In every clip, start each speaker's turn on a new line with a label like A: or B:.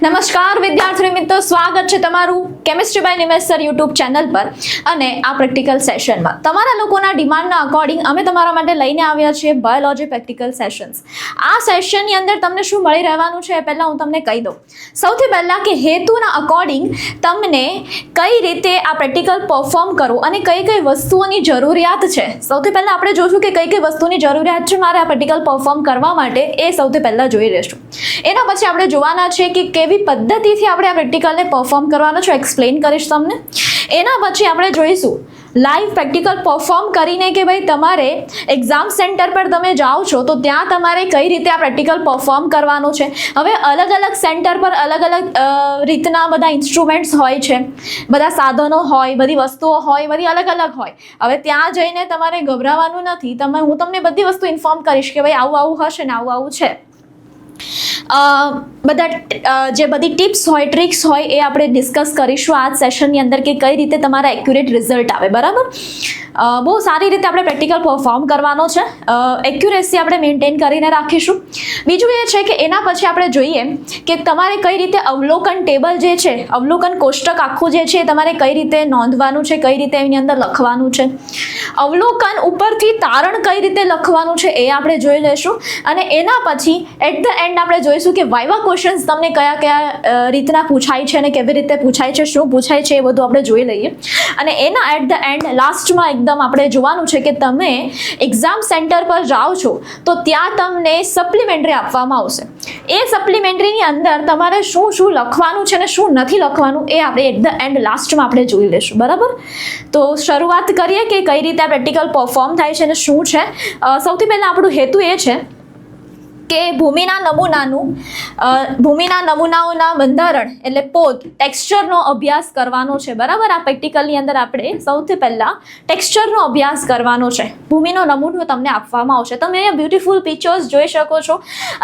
A: નમસ્કાર વિદ્યાર્થી મિત્રો, સ્વાગત છે તમારું chemistry by Nimesh sir YouTube channel પર અને આ પ્રેક્ટિકલ સેશનમાં તમારા લોકોના ડિમાન્ડના અકોર્ડિંગ અમે તમારા માટે લઈને આવ્યા છીએ બાયોલોજી પ્રેક્ટિકલ સેશન્સ. આ સેશનની અંદર તમને શું મળી રહેવાનું છે એ પહેલાં હું તમને કહી દઉં. સૌથી પહેલાં કે હેતુના અકોર્ડિંગ તમને કઈ રીતે આ પ્રેક્ટિકલ પરફોર્મ કરવું અને કઈ કઈ વસ્તુઓની જરૂરિયાત છે. સૌથી પહેલાં આપણે જોઈશું કે કઈ કઈ વસ્તુની જરૂરિયાત છે મારે આ પ્રેક્ટિકલ પરફોર્મ કરવા માટે, એ સૌથી પહેલાં જોઈ લઈશું. એના પછી આપણે જોવાના છે કે કેવી પદ્ધતિથી આપણે આ પ્રેક્ટિકલને પરફોર્મ કરવાનો છે, એક્સપ્લેન કરીશ તમને. એના પછી આપણે જોઈશું લાઈવ પ્રેક્ટિકલ પરફોર્મ કરીને કે ભાઈ તમારે એક્ઝામ સેન્ટર પર તમે જાઓ છો તો ત્યાં તમારે કઈ રીતે આ પ્રેક્ટિકલ પરફોર્મ કરવાનું છે. હવે અલગ અલગ સેન્ટર પર અલગ અલગ રીતના બધા ઇન્સ્ટ્રુમેન્ટ્સ હોય છે, બધા સાધનો હોય, બધી વસ્તુઓ હોય, બધી અલગ અલગ હોય. હવે ત્યાં જઈને તમારે ગભરાવાનું નથી. હું તમને બધી વસ્તુ ઇન્ફોર્મ કરીશ કે ભાઈ આવું આવું હશે ને આવું આવું છે. બધા જે બધી ટિપ્સ હોય, ટ્રિક્સ હોય એ આપણે ડિસ્કસ કરીશું આ સેશનની અંદર કે કઈ રીતે તમારા એક્યુરેટ રિઝલ્ટ આવે. બરાબર, બહુ સારી રીતે આપણે પ્રેક્ટિકલ પરફોર્મ કરવાનો છે. એક્યુરેસી આપણે મેન્ટેન કરીને રાખીશું. બીજું એ છે કે એના પછી આપણે જોઈએ કે તમારે કઈ રીતે અવલોકન ટેબલ જે છે, અવલોકન કોષ્ટક આખું જે છે તમારે કઈ રીતે નોંધવાનું છે, કઈ રીતે એની અંદર લખવાનું છે. અવલોકન ઉપરથી તારણ કઈ રીતે લખવાનું છે એ આપણે જોઈ લઈશું. અને એના પછી એટ ધ એન્ડ આપણે જોઈશું કે વાઇવા ક્વેશ્ચન્સ તમને કયા કયા રીતના પૂછાય છે અને કેવી રીતે પૂછાય છે, શું પૂછાય છે, એ બધું આપણે જોઈ લઈએ. અને એના એટ ધ એન્ડ લાસ્ટમાં એકદમ આપણે જોવાનું છે કે તમે એક્ઝામ સેન્ટર પર જાઓ છો તો ત્યાં તમને સપ્લિમેન્ટરી આપવામાં આવશે. એ સપ્લિમેન્ટરીની અંદર તમારે શું શું લખવાનું છે અને શું નથી લખવાનું એ આપણે એટ ધ એન્ડ લાસ્ટમાં આપણે જોઈ લઈશું. બરાબર, તો શરૂઆત કરીએ કે કઈ રીતે આ પ્રેક્ટિકલ પરફોર્મ થાય છે અને શું છે. સૌથી પહેલાં આપણું હેતુ એ છે કે ભૂમિના નમૂનાઓના બંધારણ એટલે પોત ટેક્સચરનો અભ્યાસ કરવાનો છે. બરાબર, આ પ્રેક્ટિકલની અંદર આપણે સૌથી પહેલાં ટેક્સચરનો અભ્યાસ કરવાનો છે. ભૂમિનો નમૂનો તમને આપવામાં આવશે. તમે અહીંયા બ્યુટીફુલ પિક્ચર્સ જોઈ શકો છો.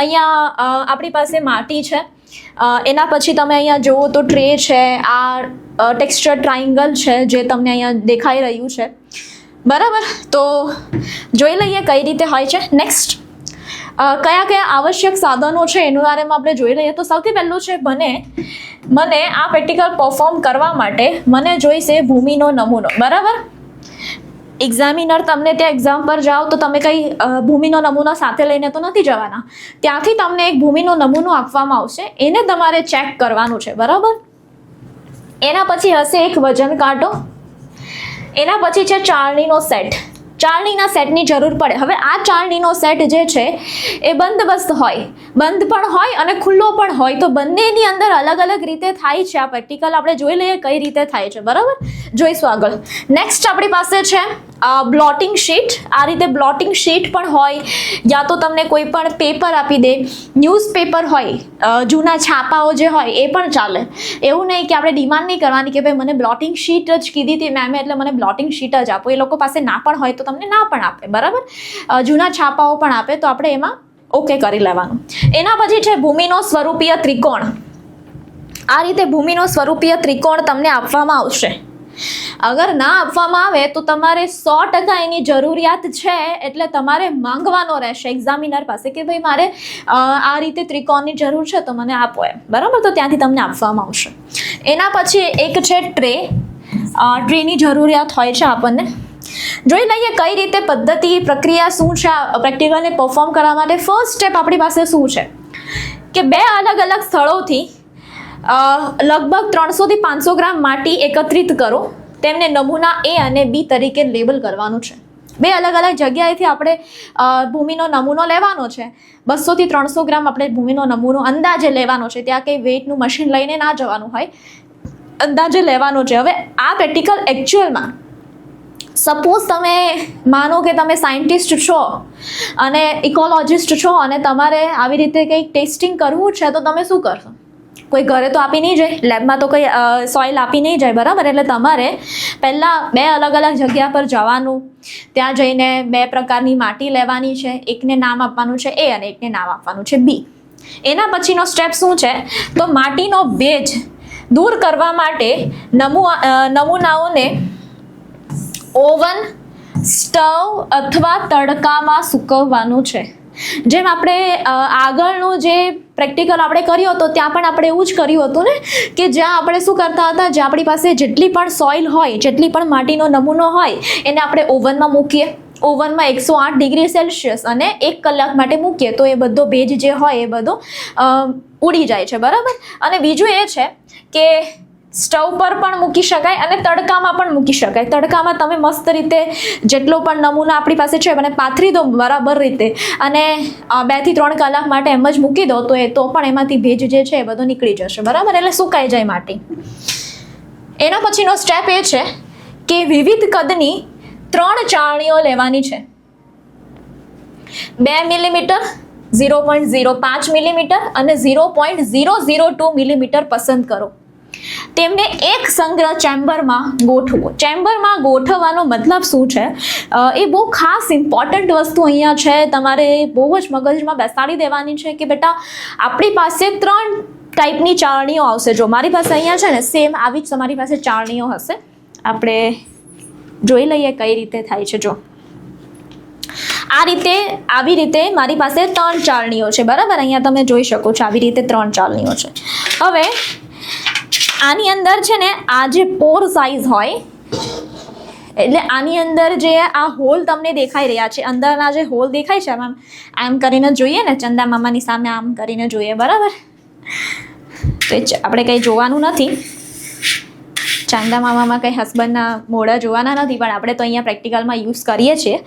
A: અહીંયા આપણી પાસે માટી છે, એના પછી તમે અહીંયા જુઓ તો ટ્રે છે, આ ટેક્સચર ટ્રાયંગલ છે જે તમને અહીંયા દેખાઈ રહ્યું છે. બરાબર, તો જોઈ લઈએ કઈ રીતે હોય છે. નેક્સ્ટ કયા કયા આવશ્યક સાધનો છે એનું બારેમાં આપણે જોઈ લઈએ. તો સૌથી પહેલું છે મને આ પ્રેક્ટિકલ પરફોર્મ કરવા માટે મને જોઈશે ભૂમિનો નમૂનો. બરાબર, એક્ઝામિનર તમને ત્યાં એક્ઝામ પર જાઓ તો તમે કંઈ ભૂમિનો નમૂનો સાથે લઈને તો નથી જવાના. ત્યાંથી તમને એક ભૂમિનો નમૂનો આપવામાં આવશે, એને તમારે ચેક કરવાનું છે. બરાબર, એના પછી હશે એક વજન કાંટો, એના પછી છે ચાળણીનો સેટ. ચાળણીના સેટની જરૂર પડે. હવે આ ચાળણીનો સેટ જે છે એ બંધ પણ હોય અને ખુલ્લો પણ હોય, તો બંનેની અંદર અલગ અલગ રીતે થાય છે. આ પ્રેક્ટિકલ આપણે જોઈ લઈએ કઈ રીતે થાય છે. બરાબર, જોઈશું આગળ. નેક્સ્ટ આપણી પાસે છે બ્લોટિંગ શીટ. આ રીતે બ્લોટિંગ શીટ પણ હોય, યા તો તમને કોઈ પણ પેપર આપી દે, ન્યૂઝપેપર હોય, જૂના છાપાઓ જે હોય એ પણ ચાલે. એવું નહીં કે આપણે ડિમાન્ડ નહીં કરવાની કે ભાઈ મને બ્લોટિંગ શીટ જ કીધી હતી મેમે એટલે મને બ્લોટિંગ શીટ જ આપો. એ લોકો પાસે ના પણ હોય તો તમને ના પણ આપે. બરાબર, જૂના છાપાઓ પણ આપે તો આપણે એમાં ઓકે કરી લેવાનું. એના પછી છે ભૂમિનો સ્વરૂપીય ત્રિકોણ. આ રીતે ભૂમિનો સ્વરૂપીય ત્રિકોણ તમને આપવામાં આવશે. અગર ના આપવામાં આવે તો તમારે 100% એની જરૂરિયાત છે એટલે તમારે માંગવાનો રહેશે એક્ઝામિનર પાસે કે ભાઈ મારે આ રીતે ત્રિકોણની જરૂર છે તો મને આપો એમ. બરાબર, તો ત્યાંથી તમને આપવામાં આવશે. એના પછી એક છે ટ્રે. ટ્રેની જરૂરિયાત હોય છે આપણને. જોઈ લઈએ કઈ રીતે પદ્ધતિ, પ્રક્રિયા શું છે આ પ્રેક્ટિકલને પરફોર્મ કરવા માટે. ફર્સ્ટ સ્ટેપ આપણી પાસે શું છે કે બે અલગ અલગ સ્થળોથી લગભગ 300 થી 500 ગ્રામ માટી એકત્રિત કરો. તેમને નમૂના A અને B તરીકે લેબલ કરવાનું છે. બે અલગ અલગ જગ્યાએથી આપણે ભૂમિનો નમૂનો લેવાનો છે. 200 થી 300 ગ્રામ આપણે ભૂમિનો નમૂનો અંદાજે લેવાનો છે. ત્યાં કંઈ વેઇટનું મશીન લઈને ના જવાનું હોય, અંદાજે લેવાનો છે. હવે આ પ્રેક્ટિકલ એકચ્યુઅલમાં સપોઝ તમે માનો કે તમે સાયન્ટિસ્ટ છો અને ઇકોલોજિસ્ટ છો અને તમારે આવી રીતે કંઈક ટેસ્ટિંગ કરવું છે તો તમે શું કરશો? કોઈ ઘરે તો આપી નહીં જાય, લેબમાં તો કંઈ સોઇલ આપી નહીં જાય. બરાબર, એટલે તમારે પહેલાં બે અલગ અલગ જગ્યા પર જવાનું. ત્યાં જઈને બે પ્રકારની માટી લેવાની છે. એકને નામ આપવાનું છે A અને એકને નામ આપવાનું છે B. એના પછીનો સ્ટેપ શું છે તો માટીનો ભેજ દૂર કરવા માટે નમૂનાઓને ઓવન, સ્ટવ અથવા તડકામાં સૂકવવાનું છે. જેમ આપણે આગળનું જે પ્રેક્ટિકલ આપણે કર્યો હતો ત્યાં પણ આપણે એવું જ કર્યું હતું ને કે જ્યાં આપણે શું કરતા હતા, જ્યાં આપણી પાસે જેટલી પણ સોઇલ હોય, જેટલી પણ માટીનો નમૂનો હોય એને આપણે ઓવનમાં મૂકીએ, ઓવનમાં 108 ડિગ્રી સેલ્સિયસ અને 1 કલાક માટે મૂકીએ તો એ બધો ભેજ જે હોય એ બધો ઉડી જાય છે, બરાબર. અને બીજું એ છે કે સ્ટવ પર પણ મૂકી શકાય અને તડકામાં પણ મૂકી શકાય. તડકામાં તમે મસ્ત રીતે જેટલો પણ નમૂનો આપણી પાસે છે મને પાથરી દો બરાબર રીતે અને 2 થી 3 કલાક માટે એમ જ મૂકી દો તો પણ એમાંથી ભેજ જે છે એ બધો નીકળી જશે, બરાબર. એટલે સુકાઈ જાય માટી. એના પછીનો સ્ટેપ એ છે કે વિવિધ કદની 3 ચાળણીઓ લેવાની છે. 2 મિલીમીટર, 0.05 મિલીમીટર અને 0.002 મિલીમીટર પસંદ કરો. તેમને એક સંગ્રહ ચેમ્બરમાં ગોઠવો. ચેમ્બરમાં ગોઠવવાનો મતલબ શું છે એ બહુ ખાસ ઇમ્પોર્ટન્ટ વસ્તુ અહીંયા છે. તમારે બહુ જ મગજમાં બેસાડી દેવાની છે કે બેટા આપણી પાસે 3 ટાઈપની ચાળણીઓ આવશે. જો મારી પાસે અહીંયા છે ને સેમ આવી જ તમારી પાસે ચાળણીઓ હશે. આપણે જોઈ લઈએ કઈ રીતે થાય છે. જો આવી રીતે મારી પાસે 3 ચાળણીઓ છે, બરાબર. અહીંયા તમે જોઈ શકો છો આવી રીતે 3 ચાળણીઓ છે. હવે આની અંદર છે ને આ જે પોર સાઇઝ હોય એટલે આની અંદર જે આ હોલ તમને દેખાઈ રહ્યા છે, અંદરના જે હોલ દેખાય છે આમ કરીને જોઈએ ને, ચંદા મામાની સામે આમ કરીને જોઈએ, બરાબર. તો આપણે કંઈ જોવાનું નથી, ચાંદા મામામાં કંઈ હસબન્ડના મોઢા જોવાના નથી, પણ આપણે તો અહીંયા પ્રેક્ટિકલમાં યુઝ કરીએ છીએ.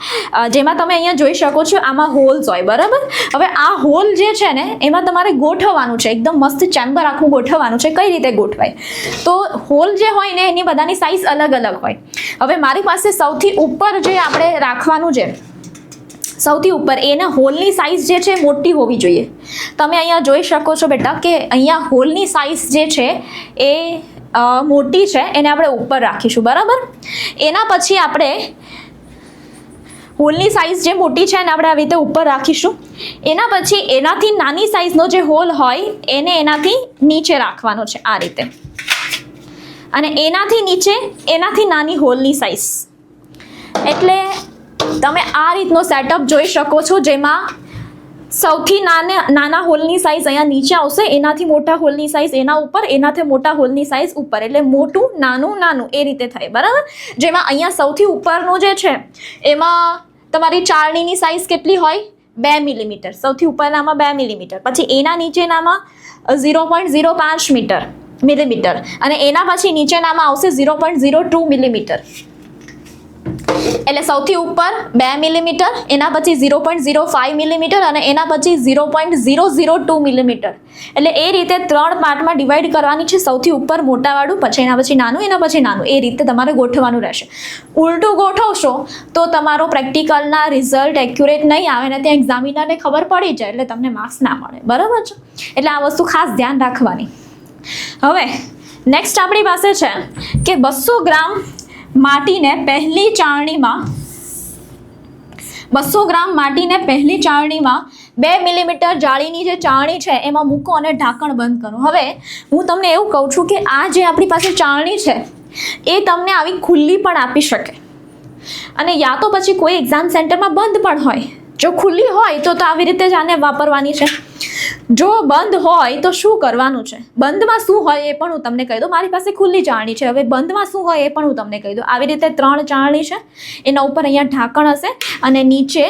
A: જેમાં તમે અહીંયા જોઈ શકો છો આમાં હોલ્સ હોય, બરાબર. હવે આ હોલ જે છે ને એમાં તમારે ગોઠવવાનું છે, એકદમ મસ્ત ચેમ્બર આખું ગોઠવવાનું છે. કઈ રીતે ગોઠવાય તો હોલ જે હોય ને એની બધાની સાઇઝ અલગ અલગ હોય. હવે મારી પાસે સૌથી ઉપર જે આપણે રાખવાનું છે, સૌથી ઉપર એના હોલની સાઇઝ જે છે મોટી હોવી જોઈએ. તમે અહીંયા જોઈ શકો છો બેટા કે અહીંયા હોલની સાઇઝ જે છે એ મોટી છે, એને આપણે ઉપર રાખીશું, બરાબર. એના પછી આપણે હોલની સાઇઝ જે મોટી છે એને આપણે આવી રીતે ઉપર રાખીશું. એના પછી એનાથી નાની સાઇઝનો જે હોલ હોય એને એનાથી નીચે રાખવાનો છે આ રીતે, અને એનાથી નીચે એનાથી નાની હોલની સાઇઝ. એટલે તમે આ રીતનો સેટઅપ જોઈ શકો છો જેમાં સૌથી નાના હોલની સાઇઝ અહીંયા નીચે આવશે, એનાથી મોટા હોલની સાઇઝ એના ઉપર, એનાથી મોટા હોલની સાઇઝ ઉપર, એટલે મોટું નાનું નાનું એ રીતે થાય, બરાબર. જેમાં અહીંયા સૌથી ઉપરનું જે છે એમાં તમારી ચાળણીની સાઇઝ કેટલી હોય 2 મિલીમીટર, સૌથી ઉપરનામાં 2 મિલીમીટર, પછી એના નીચેનામાં 0.05 મિલીમીટર અને એના પછી નીચેનામાં આવશે 0.02 મિલીમીટર. એટલે સૌથી ઉપર 2 મિલીમીટર, એના પછી 0.05 મિલીમીટર અને એના પછી 0.002 મિલીમીટર. એટલે એ રીતે 3 પાર્ટમાં ડિવાઈડ કરવાની છે. સૌથી ઉપર મોટાવાળું, પછી એના પછી નાનું, એના પછી નાનું, એ રીતે તમારે ગોઠવવાનું રહેશે. ઉલટું ગોઠવશો તો તમારો પ્રેક્ટિકલના રિઝલ્ટ એક્યુરેટ નહીં આવે ને ત્યાં એક્ઝામિનરને ખબર પડી જાય એટલે તમને માર્ક્સ ના મળે, બરાબર છે. એટલે આ વસ્તુ ખાસ ધ્યાન રાખવાની. હવે નેક્સ્ટ આપણી પાસે છે કે 200 ગ્રામ માટીને પહેલી ચાળણીમાં 200 ગ્રામ માટીને પહેલી ચાળણીમાં 2 મિલીમીટર જાળીની જે ચાળણી છે એમાં મૂકો અને ઢાંકણ બંધ કરો. હવે હું તમને એવું કહું છું કે આ જે આપણી પાસે ચાળણી છે એ તમને આવી ખુલ્લી પણ આપી શકે અને યા તો પછી કોઈ એક્ઝામ સેન્ટરમાં બંધ પણ હોય. જો ખુલ્લી હોય તો આવી રીતે જ આને વાપરવાની છે. જો બંધ હોય તો શું કરવાનું છે, બંધમાં શું હોય એ પણ હું તમને કહી દઉં. મારી પાસે ખુલ્લી ચાળણી છે, હવે બંધમાં શું હોય એ પણ હું તમને કહી દઉં. આવી રીતે 3 ચાળણી છે, એના ઉપર અહીંયા ઢાંકણ હશે અને નીચે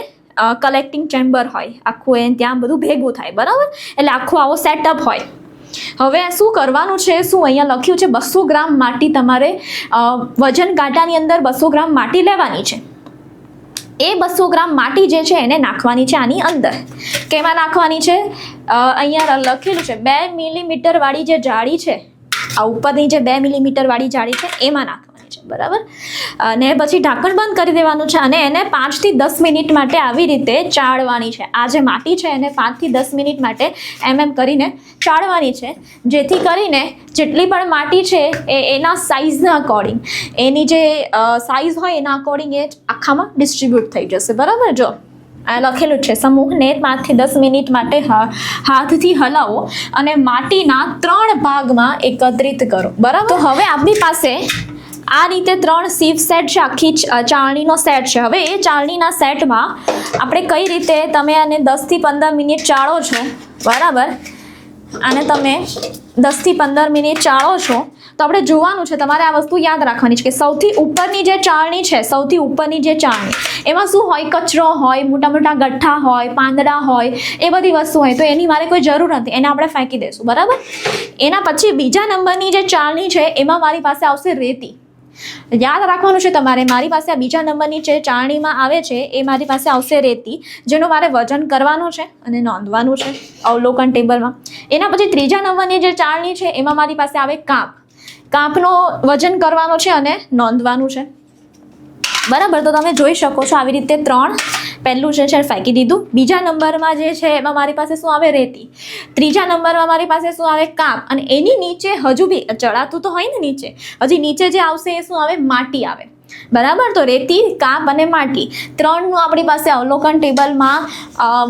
A: કલેક્ટિંગ ચેમ્બર હોય, આખું એ ત્યાં બધું ભેગું થાય, બરાબર. એટલે આખો આવો સેટઅપ હોય. હવે શું કરવાનું છે, શું અહીંયા લખ્યું છે 200 ગ્રામ માટી તમારે વજન કાંટાની અંદર 200 ગ્રામ માટી લેવાની છે. એ 200 ગ્રામ માટી જે છે એને નાખવાની છે આની અંદર. કેમાં નાખવાની છે, અહીંયા લખેલું છે 2 મિલીમીટર વાળી જે જાળી છે, આ ઉપરની જે 2 મિલીમીટર વાળી જાળી છે એમાં નાખવાની છે, બરાબર. અને પછી ઢાંકણ બંધ કરી દેવાનું છે અને એને 5 થી 10 મિનિટ માટે આવી રીતે ચાળવાની છે. આ જે માટી છે એને 5 થી 10 મિનિટ માટે એમ કરીને ચાળવાની છે, જેથી કરીને જેટલી પણ માટી છે એના સાઇઝના અકોર્ડિંગ, એની જે સાઇઝ હોય એના અકોર્ડિંગ એ આખામાં ડિસ્ટ્રીબ્યુટ થઈ જશે, બરાબર. જો આ લખેલું છે સમૂહને 5 થી 10 મિનિટ માટે હાથથી હલાવો અને માટીના 3 ભાગમાં એકત્રિત કરો, બરાબર. તો હવે આપણી પાસે આ રીતે 3 સીવ સેટ છે, આખી ચાળણીનો સેટ છે. હવે એ ચાળણીના સેટમાં આપણે કઈ રીતે તમે આને 10 થી 15 મિનિટ ચાળો છો, બરાબર, આને તમે 10 થી 15 મિનિટ ચાળો છો તો આપણે જોવાનું છે, તમારે આ વસ્તુ યાદ રાખવાની છે કે સૌથી ઉપરની જે ચાળણી છે, સૌથી ઉપરની જે ચાળણી એમાં શું હોય, કચરો હોય, મોટા મોટા ગઠ્ઠા હોય, પાંદડા હોય, એ બધી વસ્તુ હોય, તો એની મારે કોઈ જરૂર નથી, એને આપણે ફેંકી દઈશું, બરાબર. એના પછી બીજા નંબરની જે ચાળણી છે એમાં મારી પાસે આવશે રેતી. યાદ રાખવાનું છે તમારે, મારી પાસે આ બીજા નંબરની જે ચાળણીમાં આવે છે એ મારી પાસે આવશે રેતી, જેનું મારે વજન કરવાનું છે અને નોંધવાનું છે અવલોકન ટેબલમાં. એના પછી ત્રીજા નંબરની જે ચાળણી છે એમાં મારી પાસે આવે કાંપ. કાંપનો વજન કરવાનો છે અને નોંધવાનું છે, બરાબર. તો તમે જોઈ શકો છો આવી રીતે 3 પહેલું છે ફેંકી દીધું. બીજા નંબરમાં જે છે એમાં મારી પાસે શું આવે, રેતી. ત્રીજા નંબરમાં મારી પાસે શું આવે, કાંપ. અને એની નીચે હજુ બી ચડાતું તો હોય ને, નીચે હજી નીચે જે આવશે એ શું આવે, માટી આવે, બરાબર. તો રેતી, કાંપ અને માટી 3નું આપણી પાસે અવલોકન ટેબલમાં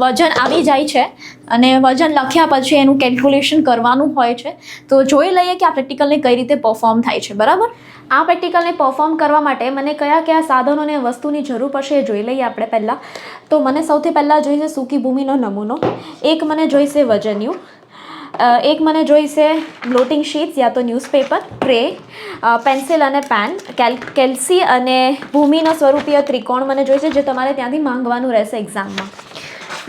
A: વજન આવી જાય છે અને વજન લખ્યા પછી એનું કેલ્ક્યુલેશન કરવાનું હોય છે. તો જોઈ લઈએ કે આ પ્રેક્ટિકલને કઈ રીતે પરફોર્મ થાય છે, બરાબર. આ પ્રેક્ટિકલને પરફોર્મ કરવા માટે મને કયા કયા સાધનો અને વસ્તુની જરૂર પડશે એ જોઈ લઈએ આપણે પહેલાં. તો મને સૌથી પહેલાં જોઈશે સૂકી ભૂમિનો નમૂનો, એક મને જોઈશે વજનિયું, એક મને જોઈશે બ્લોટિંગ શીટ્સ યા તો ન્યૂઝપેપર, ટ્રે, પેન્સિલ અને પેન, કેલ્સી અને ભૂમિનો સ્વરૂપીય ત્રિકોણ મને જોઈશે, જે તમારે ત્યાંથી માંગવાનું રહેશે એક્ઝામમાં.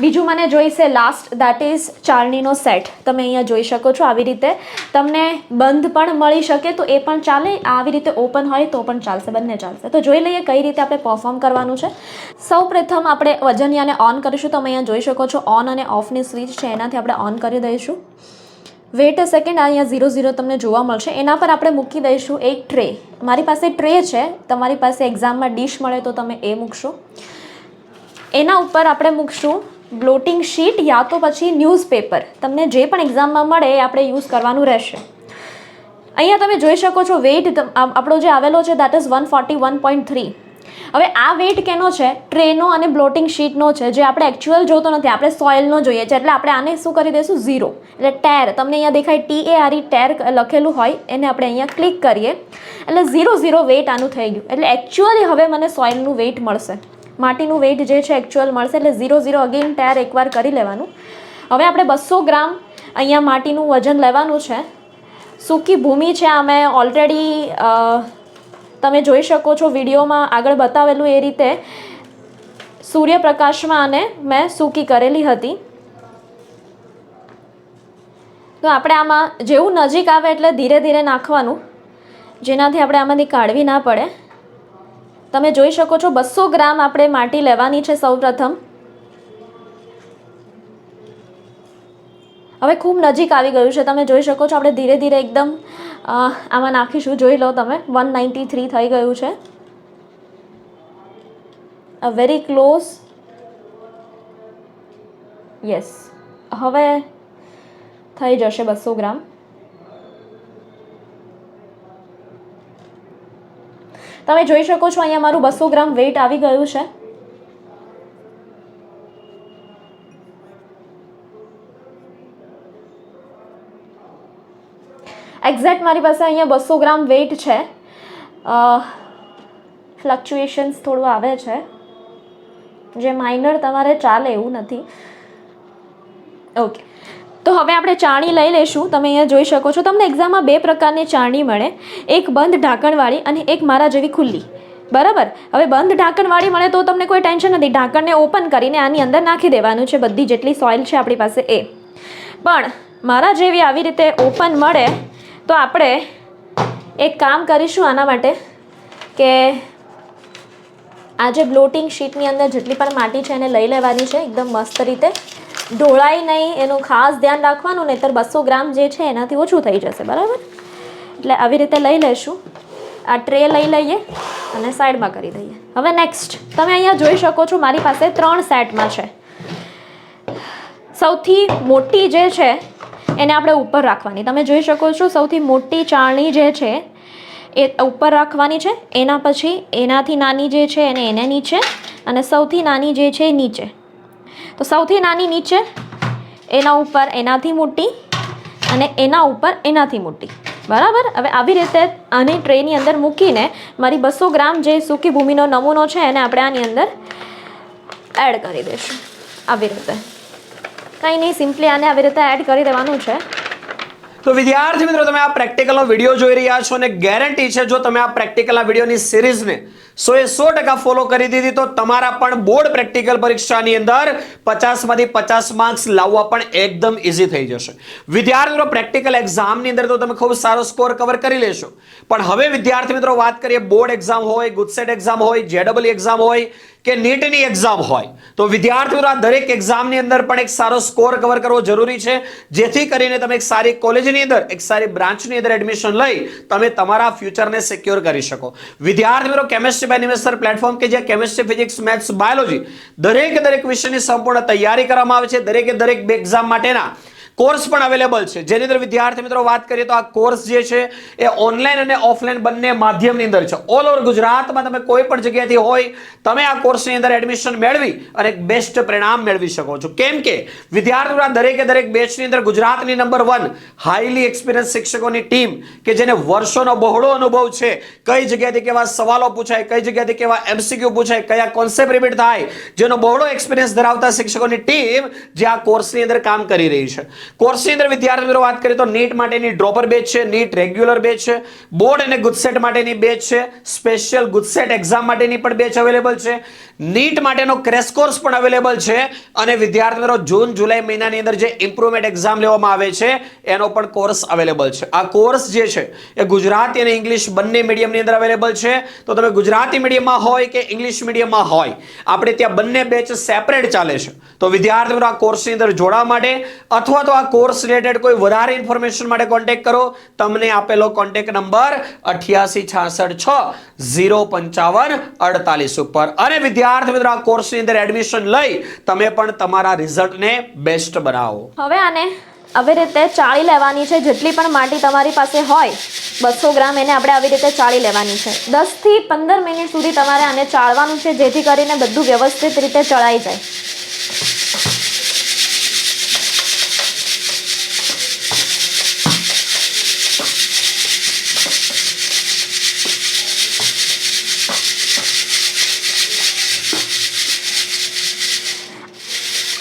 A: બીજું મને જોઈશે લાસ્ટ, દેટ ઇઝ ચાળણીનો સેટ. તમે અહીંયા જોઈ શકો છો આવી રીતે તમને બંધ પણ મળી શકે તો એ પણ ચાલે, આવી રીતે ઓપન હોય તો પણ ચાલશે, બંને ચાલશે. તો જોઈ લઈએ કઈ રીતે આપણે પરફોર્મ કરવાનું છે. સૌ પ્રથમ આપણે વજનિયાને ઓન કરીશું. તમે અહીંયા જોઈ શકો છો ઓન અને ઓફની સ્વિચ છે, એનાથી આપણે ઓન કરી દઈશું. વેઇટ અ સેકન્ડ, અહીંયા 0 તમને જોવા મળશે. એના પર આપણે મૂકી દઈશું એક ટ્રે. મારી પાસે ટ્રે છે, તમારી પાસે એક્ઝામમાં ડીશ મળે તો તમે એ મૂકશો. એના ઉપર આપણે મૂકશું બ્લોટિંગ શીટ યા તો પછી ન્યૂઝપેપર. તમને જે પણ એક્ઝામમાં મળે એ આપણે યુઝ કરવાનું રહેશે. અહીંયા તમે જોઈ શકો છો વેઇટ આપણો જે આવેલો છે દેટ ઇઝ 141.3. હવે આ વેઇટ કેનો છે, ટ્રેનો અને બ્લોટિંગ શીટનો છે, જે આપણે એકચ્યુઅલ જોતો નથી, આપણે સોઇલનો જોઈએ છે. એટલે આપણે આને શું કરી દઈશું, 0. એટલે ટેર, તમને અહીંયા દેખાય TARE, ટેર લખેલું હોય, એને આપણે અહીંયા ક્લિક કરીએ એટલે 0 વેઇટ આનું થઈ ગયું. એટલે એકચ્યુઅલી હવે મને સોઇલનું વેઇટ મળશે, માટીનું વેઇટ જે છે એકચ્યુઅલ મળશે. એટલે 0 અગેન ટેર એકવાર કરી લેવાનું. હવે આપણે 200 ગ્રામ અહીંયા માટીનું વજન લેવાનું છે. સૂકી ભૂમિ છે, આ મેં ઓલરેડી તમે જોઈ શકો છો વિડીયોમાં આગળ બતાવેલું એ રીતે સૂર્યપ્રકાશમાં આને મેં સૂકી કરેલી હતી. તો આપણે આમાં જેવું નજીક આવે એટલે ધીરે ધીરે નાખવાનું, જેનાથી આપણે આમાંથી કાઢવી ના પડે. તમે જોઈ શકો છો 200 ગ્રામ આપણે માટી લેવાની છે સૌ પ્રથમ. હવે ખૂબ નજીક આવી ગયું છે, તમે જોઈ શકો છો. આપણે ધીરે ધીરે એકદમ આમાં નાખીશું. જોઈ લો તમે, 193 થઈ ગયું છે, વેરી ક્લોઝ. યસ, હવે થઈ જશે 200 ગ્રામ. તમે જોઈ શકો છો અહીંયા મારું 200 ગ્રામ વેઇટ આવી ગયું છે. એક્ઝેક્ટ મારી પાસે અહીંયા 200 ગ્રામ વેઇટ છે. ફ્લક્ચ્યુએશન્સ થોડું આવે છે, જે માઇનર તમારે ચાલે એવું નથી. ઓકે, તો હવે આપણે ચાળણી લઈ લઈશું. તમે અહીંયા જોઈ શકો છો, તમને એક્ઝામમાં 2 પ્રકારની ચાળણી મળે, એક બંધ ઢાંકણવાળી અને એક મારા જેવી ખુલ્લી, બરાબર. હવે બંધ ઢાંકણવાળી મળે તો તમને કોઈ ટેન્શન નથી, ઢાંકણને ઓપન કરીને આની અંદર નાખી દેવાનું છે બધી જેટલી સોઇલ છે આપણી પાસે એ. પણ મારા જેવી આવી રીતે ઓપન મળે તો આપણે એક કામ કરીશું આના માટે કે આ જે બ્લોટિંગ શીટની અંદર જેટલી પણ માટી છે એને લઈ લેવાની છે એકદમ મસ્ત રીતે, ઢોળાય નહીં એનું ખાસ ધ્યાન રાખવાનું, નહીંતર 200 ગ્રામ જે છે એનાથી ઓછું થઈ જશે, બરાબર. એટલે આવી રીતે લઈ લઈશું. આ ટ્રે લઈ લઈએ અને સાઈડમાં કરી દઈએ. હવે નેક્સ્ટ તમે અહીંયા જોઈ શકો છો મારી પાસે 3 સેટમાં છે. સૌથી મોટી જે છે એને આપણે ઉપર રાખવાની. તમે જોઈ શકો છો સૌથી મોટી ચાળણી જે છે એ ઉપર રાખવાની છે. એના પછી એનાથી નાની જે છે એને નીચે, અને સૌથી નાની જે છે એ નીચે. તો સૌથી નાની નીચે, એના ઉપર એનાથી મોટી, અને એના ઉપર એનાથી મોટી, બરાબર. હવે આવી રીતે આની ટ્રેની અંદર મૂકીને મારી 200 ગ્રામ જે સૂકી ભૂમિનો નમૂનો છે એને આપણે આની અંદર એડ કરી દઈશું. આવી રીતે કંઈ નહીં, સિમ્પલી આને આવી રીતે એડ કરી દેવાનું છે.
B: તો વિદ્યાર્થી મિત્રો તમે આ પ્રેક્ટિકલનો વિડીયો જોઈ રહ્યા છો અને ગેરંટી છે જો તમે આ પ્રેક્ટિકલના વિડીયોની સિરીઝને 100% ફોલો કરી દીધી તો તમારા પણ બોર્ડ પ્રેક્ટિકલ પરીક્ષાની અંદર 50 માંથી 50 માર્ક્સ લાવવા પણ એકદમ ઈઝી થઈ જશે. વિદ્યાર્થી મિત્રો પ્રેક્ટિકલ એક્ઝામની અંદર તો તમે ખૂબ સારો સ્કોર કવર કરી લેશો, પણ હવે વિદ્યાર્થી મિત્રો વાત કરીએ બોર્ડ એક્ઝામ હોય, ગુજસેટ એક્ઝામ હોય, JEE એક્ઝામ હોય કે નીટની એક્ઝામ હોય, તો વિદ્યાર્થી મિત્રો આ દરેક એક્ઝામની અંદર પણ એક સારો સ્કોર કવર કરવો જરૂરી છે, જેથી કરીને તમે એક સારી કોલેજની અંદર, એક સારી બ્રાન્ચની અંદર એડમિશન લઈ તમે તમારા ફ્યુચરને સિક્યોર કરી શકો. વિદ્યાર્થી મિત્રો કેમિસ્ટ્રી બાય નિમેસ્ટર પ્લેટફોર્મ કે જ્યાં કેમિસ્ટ્રી, ફિઝિક્સ, મેથ્સ, બાયોલોજી દરેક વિષયની સંપૂર્ણ તૈયારી કરવામાં આવે છે. દરેક બે એક્ઝામ માટેના કોર્સ પણ અવેલેબલ છે, જેની અંદર વિદ્યાર્થી મિત્રો વાત કરીએ તો આ કોર્સ જે છે એ ઓનલાઈન અને ઓફલાઈન બંને માધ્યમની અંદર છે. ઓલ ઓવર ગુજરાતમાં તમે કોઈ પણ જગ્યાએથી હોય તમે આ કોર્સની અંદર એડમિશન મેળવી અને બેસ્ટ પરિણામ મેળવી શકો છો. કેમ કે વિદ્યાર્થીઓ દરેક બેચની અંદર ગુજરાતની નંબર 1 હાઈલી એક્સપિરિયન્સ શિક્ષકોની ટીમ કે જેને વર્ષોનો બહોળો અનુભવ છે, કઈ જગ્યાએથી કેવા સવાલો પૂછાય, કઈ જગ્યાએથી કેવા MCQ પૂછાય, કયા કોન્સેપ્ટ રિપીટ થાય, જેનો બહોળો એક્સપિરિયન્સ ધરાવતા શિક્ષકોની ટીમ જે આ કોર્સની અંદર કામ કરી રહી છે. કોર્સની અંદર વિદ્યાર્થી મિત્રો વાત કરીએ તો નીટ માટેની ડ્રોપર બેચ છે, નીટ રેગ્યુલર બેચ છે, બોર્ડ અને ગુજસેટ માટેની બેચ છે, સ્પેશિયલ ગુજસેટ એક્ઝામ માટેની પણ બેચ અવેલેબલ છે, નીટ માટેનો ક્રેશ કોર્સ પણ અવેલેબલ છે, અને વિદ્યાર્થી મિત્રો જૂન જુલાઈ મહિનાની અંદર જે ઇમ્પ્રુવમેન્ટ એક્ઝામ લેવામાં આવે છે એનો પણ કોર્સ અવેલેબલ છે. આ કોર્સ જે છે એ ગુજરાતી અને ઇંગ્લિશ બંને મીડિયમની અંદર અવેલેબલ છે. તો તમે ગુજરાતી મીડિયમમાં હોય કે ઇંગ્લિશ મીડિયમમાં હોય, આપણે ત્યાં બંને બેચ સેપરેટ ચાલે છે. તો વિદ્યાર્થી મિત્રો આ કોર્સની અંદર જોડાવા માટે અથવા તો આ કોર્સ રિલેટેડ કોઈ વધારે ઇન્ફોર્મેશન માટે કોન્ટેક્ટ કરો. તમને આપેલો કોન્ટેક્ટ નંબર 8866605548 ઉપર. અને વિદ્યાર્થી મિત્રો આ કોર્સની અંદર એડમિશન લઈ તમે પણ તમારા રિઝલ્ટને બેસ્ટ બનાવો.
A: હવે આને આવી રીતે ચાળી લેવાની છે. જેટલી પણ માટી તમારી પાસે હોય 200 ગ્રામ એને આપણે આવી રીતે ચાળી લેવાની છે. 10 થી 15 મિનિટ સુધી તમારે આને ચાળવાનું છે, જેથી કરીને બધું વ્યવસ્થિત રીતે ચડાઈ જાય.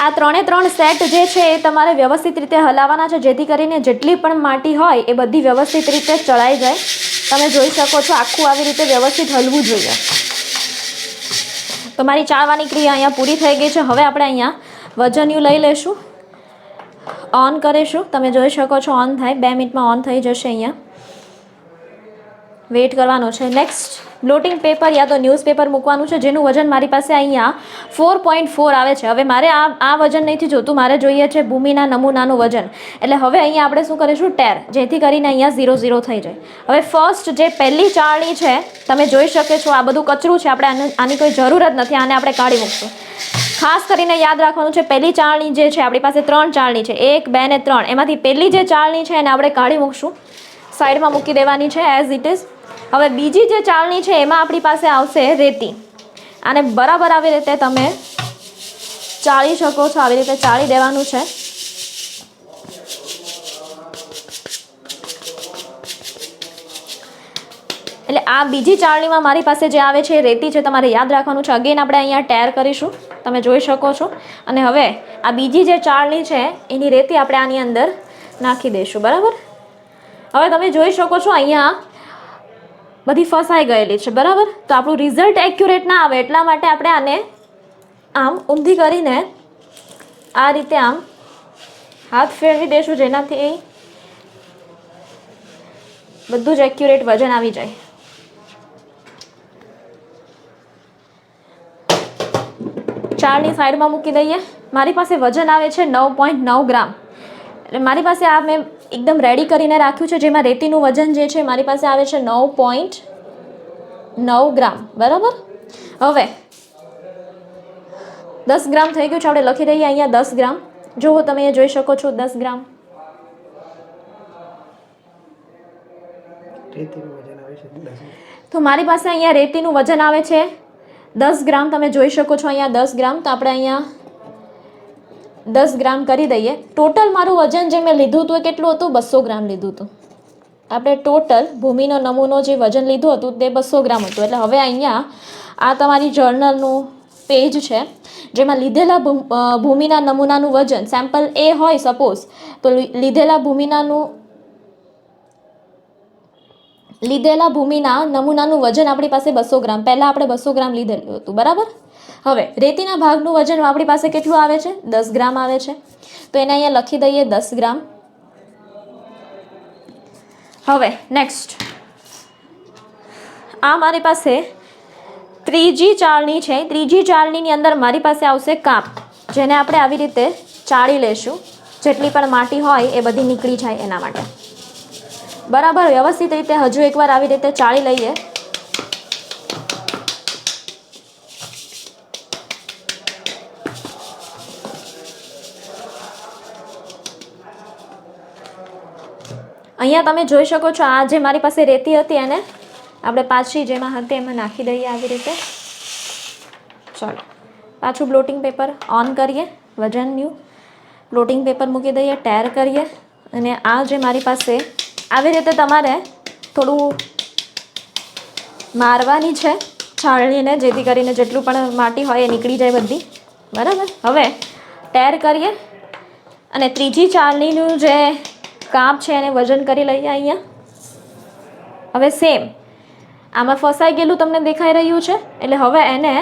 A: આ 3 સેટ જે છે એ તમારે વ્યવસ્થિત રીતે હલાવવાના છે, જેથી કરીને જેટલી પણ માટી હોય એ બધી વ્યવસ્થિત રીતે ચડાઈ જાય. તમે જોઈ શકો છો આખું આવી રીતે વ્યવસ્થિત હલવું જોઈએ. તો મારી ચાળવાની ક્રિયા અહીંયા પૂરી થઈ ગઈ છે. હવે આપણે અહીંયા વજનિયું લઈ લેશું, ઓન કરીશું. તમે જોઈ શકો છો ઓન થાય, 2 મિનિટમાં ઓન થઈ જશે. અહીંયા વેઇટ કરવાનો છે. નેક્સ્ટ બ્લોટિંગ પેપર યા તો ન્યૂઝપેપર મૂકવાનું છે, જેનું વજન મારી પાસે અહીંયા 4.4 આવે છે. હવે મારે આ વજન નથી જોતું, મારે જોઈએ છે ભૂમિના નમૂનાનું વજન. એટલે હવે અહીંયા આપણે શું કરીશું, ટેર, જેથી કરીને અહીંયા 0 થઈ જાય. હવે ફર્સ્ટ જે પહેલી ચાળણી છે તમે જોઈ શકો છો આ બધું કચરું છે, આપણે આની કોઈ જરૂર જ નથી, આને આપણે કાઢી મૂકશું. ખાસ કરીને યાદ રાખવાનું છે પહેલી ચાળણી જે છે આપણી પાસે 3 ચાળણી છે, 1, 2 ને 3, એમાંથી પહેલી જે ચાળણી છે એને આપણે કાઢી મૂકશું, સાઈડમાં મૂકી દેવાની છે એઝ ઇટ ઇઝ. હવે બીજી જે ચાળણી છે એમાં આપણી પાસે આવશે રેતી. આને બરાબર આવી રીતે તમે ચાળી શકો છો, આવી રીતે ચાળી દેવાનું છે. એટલે આ બીજી ચાળણીમાં મારી પાસે જે આવે છે એ રેતી છે, તમારે યાદ રાખવાનું છે. અગેન આપણે અહીંયા ટેર કરીશું, તમે જોઈ શકો છો. અને હવે આ બીજી જે ચાળણી છે એની રેતી આપણે આની અંદર નાખી દઈશું. બરાબર, હવે તમે જોઈ શકો છો અહીંયા બધી ફસાઈ ગયેલી છે. બરાબર, તો આપણું રિઝલ્ટ એક્યુરેટ ના આવે એટલા માટે આપણે આને આમ ઊંધી કરીને આ રીતે આમ હાથ ફેરવી દઈશું, જેનાથી બધું જ એક્યુરેટ વજન આવી જાય. ચાળની સાઈડમાં મૂકી દઈએ. મારી પાસે વજન આવે છે 9.9 ગ્રામ. એટલે મારી પાસે આ મેં એકદમ રેડી કરીને રાખ્યું છે, જેમાં રેતીનું વજન જે છે મારી પાસે આવે છે 9.9 ગ્રામ. બરાબર, હવે 10 ગ્રામ થઈ ગયું છે, આપણે લખી દઈએ અહીંયા 10 ગ્રામ. જુઓ તમે અહીંયા જોઈ શકો છો 10 ગ્રામ. તો મારી પાસે અહીંયા રેતીનું વજન આવે છે 10 ગ્રામ. તમે જોઈ શકો છો અહીંયા 10 ગ્રામ. તો આપણે અહીંયા 10 ગ્રામ કરી દઈએ. ટોટલ મારું વજન જે મેં લીધું હતું એ કેટલું હતું, 200 ગ્રામ લીધું હતું. આપણે ટોટલ ભૂમિનો નમૂનો જે વજન લીધું હતું તે 200 ગ્રામ હતું. એટલે હવે અહીંયા આ તમારી જર્નલનું પેજ છે, જેમાં લીધેલા ભૂમિના નમૂનાનું વજન સેમ્પલ A હોય સપોઝ, તો લીધેલા ભૂમિનાનું લીધેલા ભૂમિના નમૂનાનું વજન આપણી પાસે 200 ગ્રામ. પહેલાં આપણે 200 ગ્રામ લીધેલું હતું, બરાબર. હવે રેતીના ભાગનું વજન આપણી પાસે કેટલું આવે છે? 10 ગ્રામ આવે છે. તો એને અહીંયા લખી દઈએ 10 ગ્રામ. હવે નેક્સ્ટ, આ મારી પાસે ત્રીજી ચાળણી છે. ત્રીજી ચાળણીની અંદર મારી પાસે આવશે કાપ, જેને આપણે આવી રીતે ચાળી લેશું. જેટલી પણ માટી હોય એ બધી નીકળી જાય એના માટે, બરાબર. વ્યવસ્થિત રીતે હજુ એકવાર આવી રીતે ચાળી લઈએ. અહીંયા તમે જોઈ શકો છો, આ જે મારી પાસે રેતી હતી એને આપણે પાછી જેમાં હતી એમાં નાખી દઈએ આવી રીતે. ચાલો, પાછું બ્લોટિંગ પેપર ઓન કરીએ, વજનનું બ્લોટિંગ પેપર મૂકી દઈએ, ટેર કરીએ. અને આ જે મારી પાસે આવી રીતે તમારે થોડું મારવાની છે ચાળણીને, જેથી કરીને જેટલું પણ માટી હોય એ નીકળી જાય બધી, બરાબર. હવે ટેર કરીએ અને ત્રીજી ચાળણીનું જે કાપ છે એને વજન કરી લઈએ અહીંયા. હવે સેમ આમાં ફસાઈ ગયેલું તમને દેખાઈ રહ્યું છે, એટલે હવે એને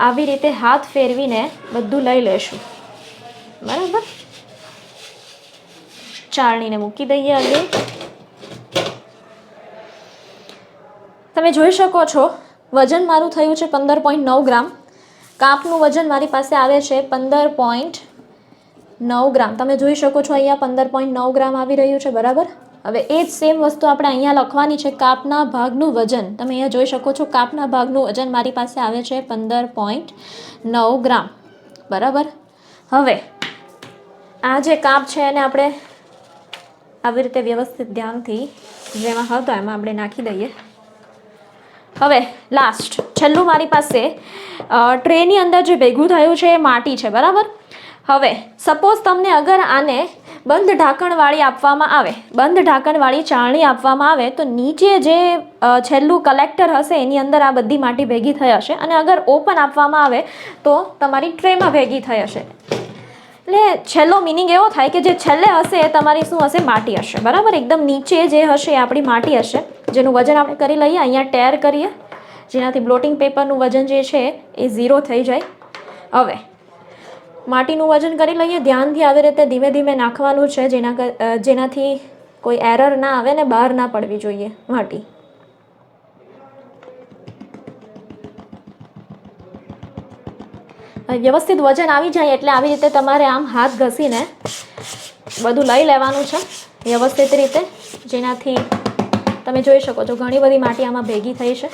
A: આવી રીતે હાથ ફેરવીને બધું લઈ લેશું, બરાબર. ચાળણીને મૂકી દઈએ આગળ. તમે જોઈ શકો છો વજન મારું થયું છે 15.9 ગ્રામ. કાપનું વજન મારી પાસે આવે છે 15.9 ગ્રામ. તમે જોઈ શકો છો અહીંયા 15.9 ગ્રામ આવી રહ્યું છે, બરાબર. હવે એ જ સેમ વસ્તુ આપણે અહીંયા લખવાની છે, કાપના ભાગનું વજન. તમે અહીંયા જોઈ શકો છો કાપના ભાગનું વજન મારી પાસે આવે છે 15.9 ગ્રામ, બરાબર. હવે આ જે કાપ છે એને આપણે આવી રીતે વ્યવસ્થિત ધ્યાનથી જેમાં હતો એમાં આપણે નાખી દઈએ. હવે લાસ્ટ છેલ્લું મારી પાસે ટ્રેની અંદર જે ભેગું થયું છે એ માટી છે, બરાબર. હવે સપોઝ તમને અગર આને બંધ ઢાંકણવાળી આપવામાં આવે, બંધ ઢાંકણવાળી ચાળણી આપવામાં આવે, તો નીચે જે છેલ્લું કલેક્ટર હશે એની અંદર આ બધી માટી ભેગી થઈ હશે. અને અગર ઓપન આપવામાં આવે તો તમારી ટ્રેમાં ભેગી થઈ હશે. એટલે છેલ્લો મિનિંગ એવો થાય કે જે છેલ્લે હશે એ તમારી શું હશે? માટી હશે, બરાબર. એકદમ નીચે જે હશે એ આપણી માટી હશે, જેનું વજન આપણે કરી લઈએ. અહીંયા ટેર કરીએ, જેનાથી બ્લોટિંગ પેપરનું વજન જે છે એ 0 થઈ જાય. હવે માટીનું વજન કરી લઈએ. ધ્યાનથી આવી રીતે ધીમે ધીમે નાખવાનું છે, જેનાથી કોઈ એરર ના આવે ને બહાર ના પડવી જોઈએ માટી. વ્યવસ્થિત વજન આવી જાય એટલે આવી રીતે તમારે આમ હાથ ઘસીને બધું લઈ લેવાનું છે વ્યવસ્થિત રીતે, જેનાથી તમે જોઈ શકો છો ઘણી બધી માટી આમાં ભેગી થઈ છે,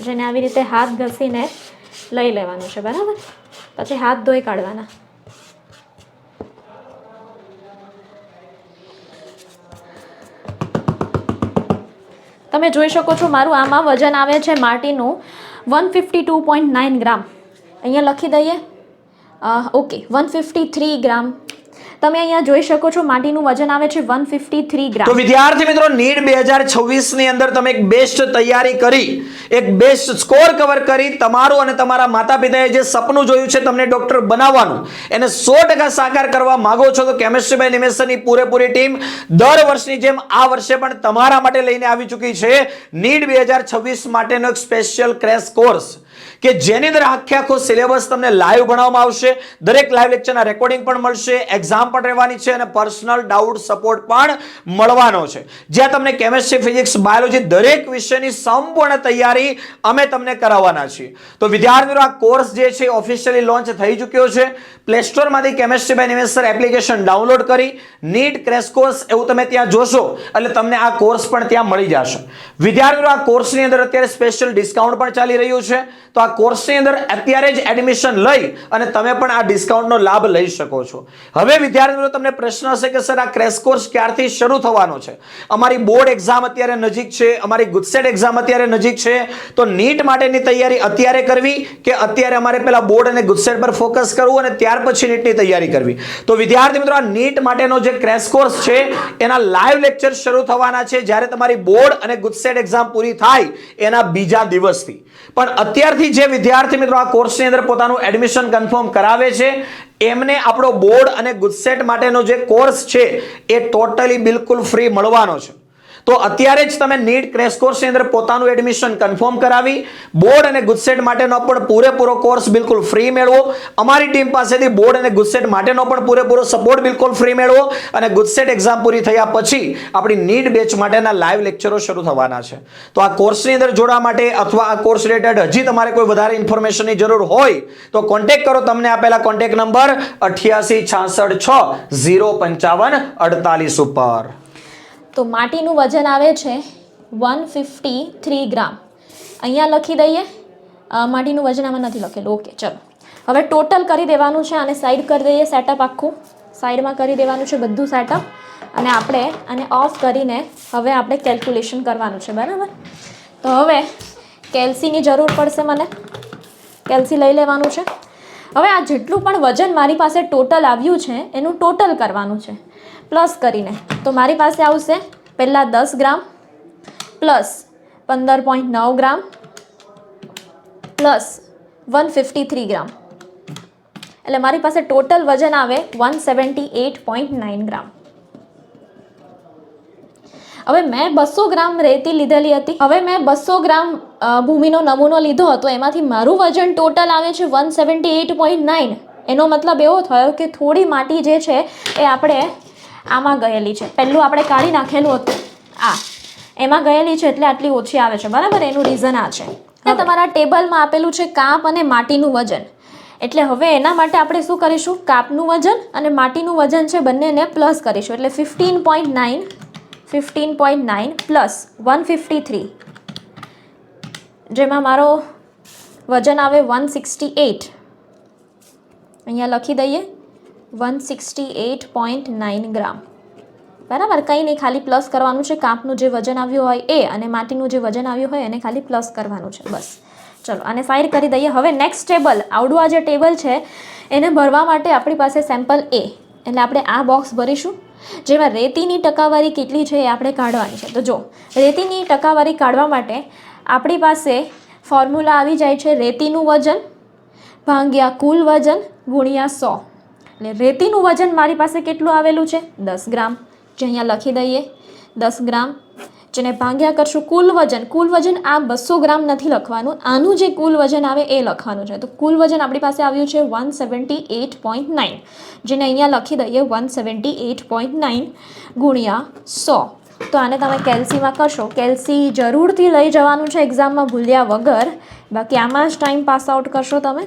A: જેને આવી રીતે હાથ ઘસીને લઈ લેવાનું છે, બરાબર. પછી હાથ ધોઈ કાઢવાના. તમે જોઈ શકો છો મારું આમાં વજન આવે છે માટીનું 152.9 ગ્રામ. અહીંયા લખી દઈએ. ઓકે, 153 ગ્રામ. તમે અહીંયા જોઈ શકો છો માટીનું વજન આવે છે 153 ગ્રામ.
B: તો વિદ્યાર્થી મિત્રો, નીટ 2026 ની અંદર તમે એક બેસ્ટ તૈયારી કરી, એક બેસ્ટ સ્કોર કવર કરી, તમારું અને તમારા માતા પિતાએ જે સપનું જોયું છે તમને ડોક્ટર બનાવવાનું, એને 100% સાકાર કરવા માંગો છો, તો કેમિસ્ટ્રી બાય નિમેષની પૂરેપૂરી ટીમ દર વર્ષની જેમ આ વર્ષે પણ તમારા માટે લઈને આવી ચૂકી છે નીટ 2026 માટેનો એક સ્પેશિયલ ક્રેશ કોર્સ, કે જેની અંદર આખો સિલેબસ તમને લાઈવ ભણાવવામાં આવશે. દરેક લાઈવ લેક્ચરના રેકોર્ડિંગ પણ મળશે, એક્ઝામ પણ રહેવાની છે અને પર્સનલ ડાઉટ સપોર્ટ પણ મળવાનો છે, જ્યાં તમને કેમિસ્ટ્રી, ફિઝિક્સ, બાયોલોજી દરેક વિષયની સંપૂર્ણ તૈયારી અમે તમને કરાવવાના છીએ. તો વિદ્યાર્થીઓ, આ કોર્સ જે છે ઓફિશિયલી લોન્ચ થઈ ચૂક્યો છે. પ્લે સ્ટોરમાંથી chemistry by Nimesh application download કરી નીટ ક્રેશ કોર્સ એવું તમે ત્યાં જોશો એટલે તમને આ કોર્સ પણ ત્યાં મળી જશે. વિદ્યાર્થીઓ, આ કોર્સની અંદર અત્યારે સ્પેશિયલ ડિસ્કાઉન્ટ પણ ચાલી રહ્યું છે, તો આ કોર્સની અંદર અત્યારે જ એડમિશન લઈ અને તમે પણ આ ડિસ્કાઉન્ટનો લાભ લઈ શકો છો. હવે વિદ્યાર્થીઓ, તમને પ્રશ્ન હશે કે સર આ ક્રેશ કોર્સ ક્યારથી શરૂ થવાનો છે? અમારી બોર્ડ એક્ઝામ અત્યારે નજીક છે, અમારી ગુજસેટ એક્ઝામ અત્યારે નજીક છે, તો નીટ માટેની તૈયારી અત્યારે કરવી કે અત્યારે અમારે પહેલા બોર્ડ અને ગુજસેટ પર ફોકસ કરવું અને ત્યાર પછી નીટની તૈયારી કરવી? તો વિદ્યાર્થી મિત્રો, આ નીટ માટેનો જે ક્રેશ કોર્સ છે એના લાઈવ લેક્ચર શરૂ થવાના છે જ્યારે તમારી બોર્ડ અને ગુજસેટ એક્ઝામ પૂરી થાય એના બીજા દિવસથી. પણ અત્યારથી જે વિદ્યાર્થી મિત્રો આ કોર્સની અંદર પોતાનું એડમિશન કન્ફર્મ કરાવે છે એમને આપણો બોર્ડ અને ગુજસેટ માટેનો જે કોર્સ છે એ ટોટલી બિલકુલ ફ્રી મળવાનો છે. તો અત્યારે જ તમે નીટ ક્રેશ કોર્સની અંદર પોતાનું એડમિશન કન્ફર્મ કરાવી બોર્ડ અને ગુજસેટ માટેનો પણ પૂરેપૂરો કોર્સ બિલકુલ ફ્રી મેળવો. અમારી ટીમ પાસેથી બોર્ડ અને ગુજસેટ માટેનો પણ પૂરેપૂરો સપોર્ટ બિલકુલ ફ્રી મેળવો અને ગુજસેટ એક્ઝામ પૂરી થયા પછી આપણી નીટ બેચ માટેના લાઈવ લેક્ચરો શરૂ થવાના છે. તો આ કોર્સની અંદર જોડવા માટે અથવા આ કોર્સ રિલેટેડ હજી તમારે કોઈ વધારે ઇન્ફોર્મેશનની જરૂર હોય તો કોન્ટેક્ટ કરો તમને આપેલા કોન્ટેક્ટ નંબર 8866605548 ઉપર.
A: તો માટીનું વજન આવે છે 153 ગ્રામ. અહીંયા લખી દઈએ. માટીનું વજન આમાં નથી લખેલું. ઓકે, ચલો હવે ટોટલ કરી દેવાનું છે. આને સાઈડ કરી દઈએ. સેટઅપ આખું સાઈડમાં કરી દેવાનું છે બધું સેટઅપ. અને આપણે આને ઓફ કરીને હવે આપણે કેલ્ક્યુલેશન કરવાનું છે. બરાબર. તો હવે કેલ્સીની જરૂર પડશે. મને કેલ્સી લઈ લેવાનું છે. હવે આ જેટલું પણ વજન મારી પાસે ટોટલ આવ્યું છે એનું ટોટલ કરવાનું છે પ્લસ કરીને. તો મારી પાસે આવશે પહેલાં 10 ગ્રામ પ્લસ 15.9 ગ્રામ પ્લસ 153 ગ્રામ, એટલે મારી પાસે ટોટલ વજન આવે 178.9 ગ્રામ. હવે મેં 200 ગ્રામ રેતી લીધેલી હતી. હવે મેં 200 ગ્રામ ભૂમિનો નમૂનો લીધો હતો. એમાંથી મારું વજન ટોટલ આવે છે 178.9. એનો મતલબ એવો થયો કે થોડી માટી જે છે એ આપણે આમાં ગયેલી છે. પહેલું આપણે કાઢી નાખેલું હતું એમાં ગયેલી છે એટલે આટલી ઓછી આવે છે. બરાબર. એનું રીઝન આ છે. તમારા ટેબલમાં આપેલું છે કાપ અને માટીનું વજન. એટલે હવે એના માટે આપણે શું કરીશું? કાપનું વજન અને માટીનું વજન છે બંનેને પ્લસ કરીશું. એટલે 15.9 પ્લસ 153, જેમાં મારો વજન આવે 168. અહીંયા લખી દઈએ 168.9 ગ્રામ. બરાબર. કંઈ નહીં, ખાલી પ્લસ કરવાનું છે. કાપનું જે વજન આવ્યું હોય એ અને માટીનું જે વજન આવ્યું હોય એને ખાલી પ્લસ કરવાનું છે. બસ. ચલો આને સાઈડ કરી દઈએ. હવે નેક્સ્ટ ટેબલ, આવડું આ જે ટેબલ છે એને ભરવા માટે આપણી પાસે સેમ્પલ એ, એટલે આપણે આ બોક્સ ભરીશું જેમાં રેતીની ટકાવારી કેટલી છે એ આપણે કાઢવાની છે. તો જો રેતીની ટકાવારી કાઢવા માટે આપણી પાસે ફોર્મ્યુલા આવી જાય છે રેતીનું વજન ભાગ્યા કુલ વજન ગુણ્યા 100. એટલે રેતીનું વજન મારી પાસે કેટલું આવેલું છે? 10 ગ્રામ, જે અહીંયા લખી દઈએ 10 ગ્રામ, જેને ભાગ્યા કરશું કુલ વજન. કુલ વજન આ 200 ગ્રામ નથી લખવાનું, આનું જે કુલ વજન આવે એ લખવાનું છે. તો કુલ વજન આપણી પાસે આવ્યું છે 178.9, જેને અહીંયા લખી દઈએ 178.9 ગુણ્યા 100. તો આને તમે કેલ્સીમાં કરશો. કેલ્સી જરૂરથી લઈ જવાનું છે એક્ઝામમાં ભૂલ્યા વગર, બાકી આમાં જ ટાઈમ પાસ આઉટ કરશો તમે.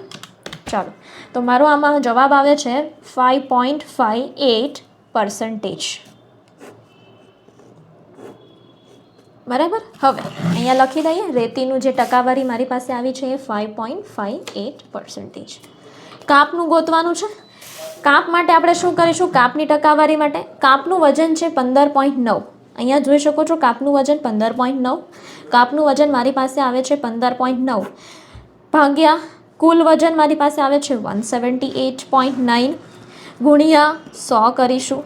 A: ચાલો, તો મારો આમાં જવાબ આવે છે 5.58%. બરાબર. હવે અહીંયા લખી દઈએ રેતીનું જે ટકાવારી મારી પાસે આવી છે એ 5.58%. કાપનું ગોતવાનું છે. કાપ માટે આપણે શું કરીશું? કાપની ટકાવારી માટે કાપનું વજન છે 15.9. અહીંયા જોઈ શકો છો કાપનું વજન 15.9. કાપનું વજન મારી પાસે આવે છે 15.9 ભાગ્યા કુલ વજન મારી પાસે આવે છે 178.9 ગુણ્યા 100 કરીશું.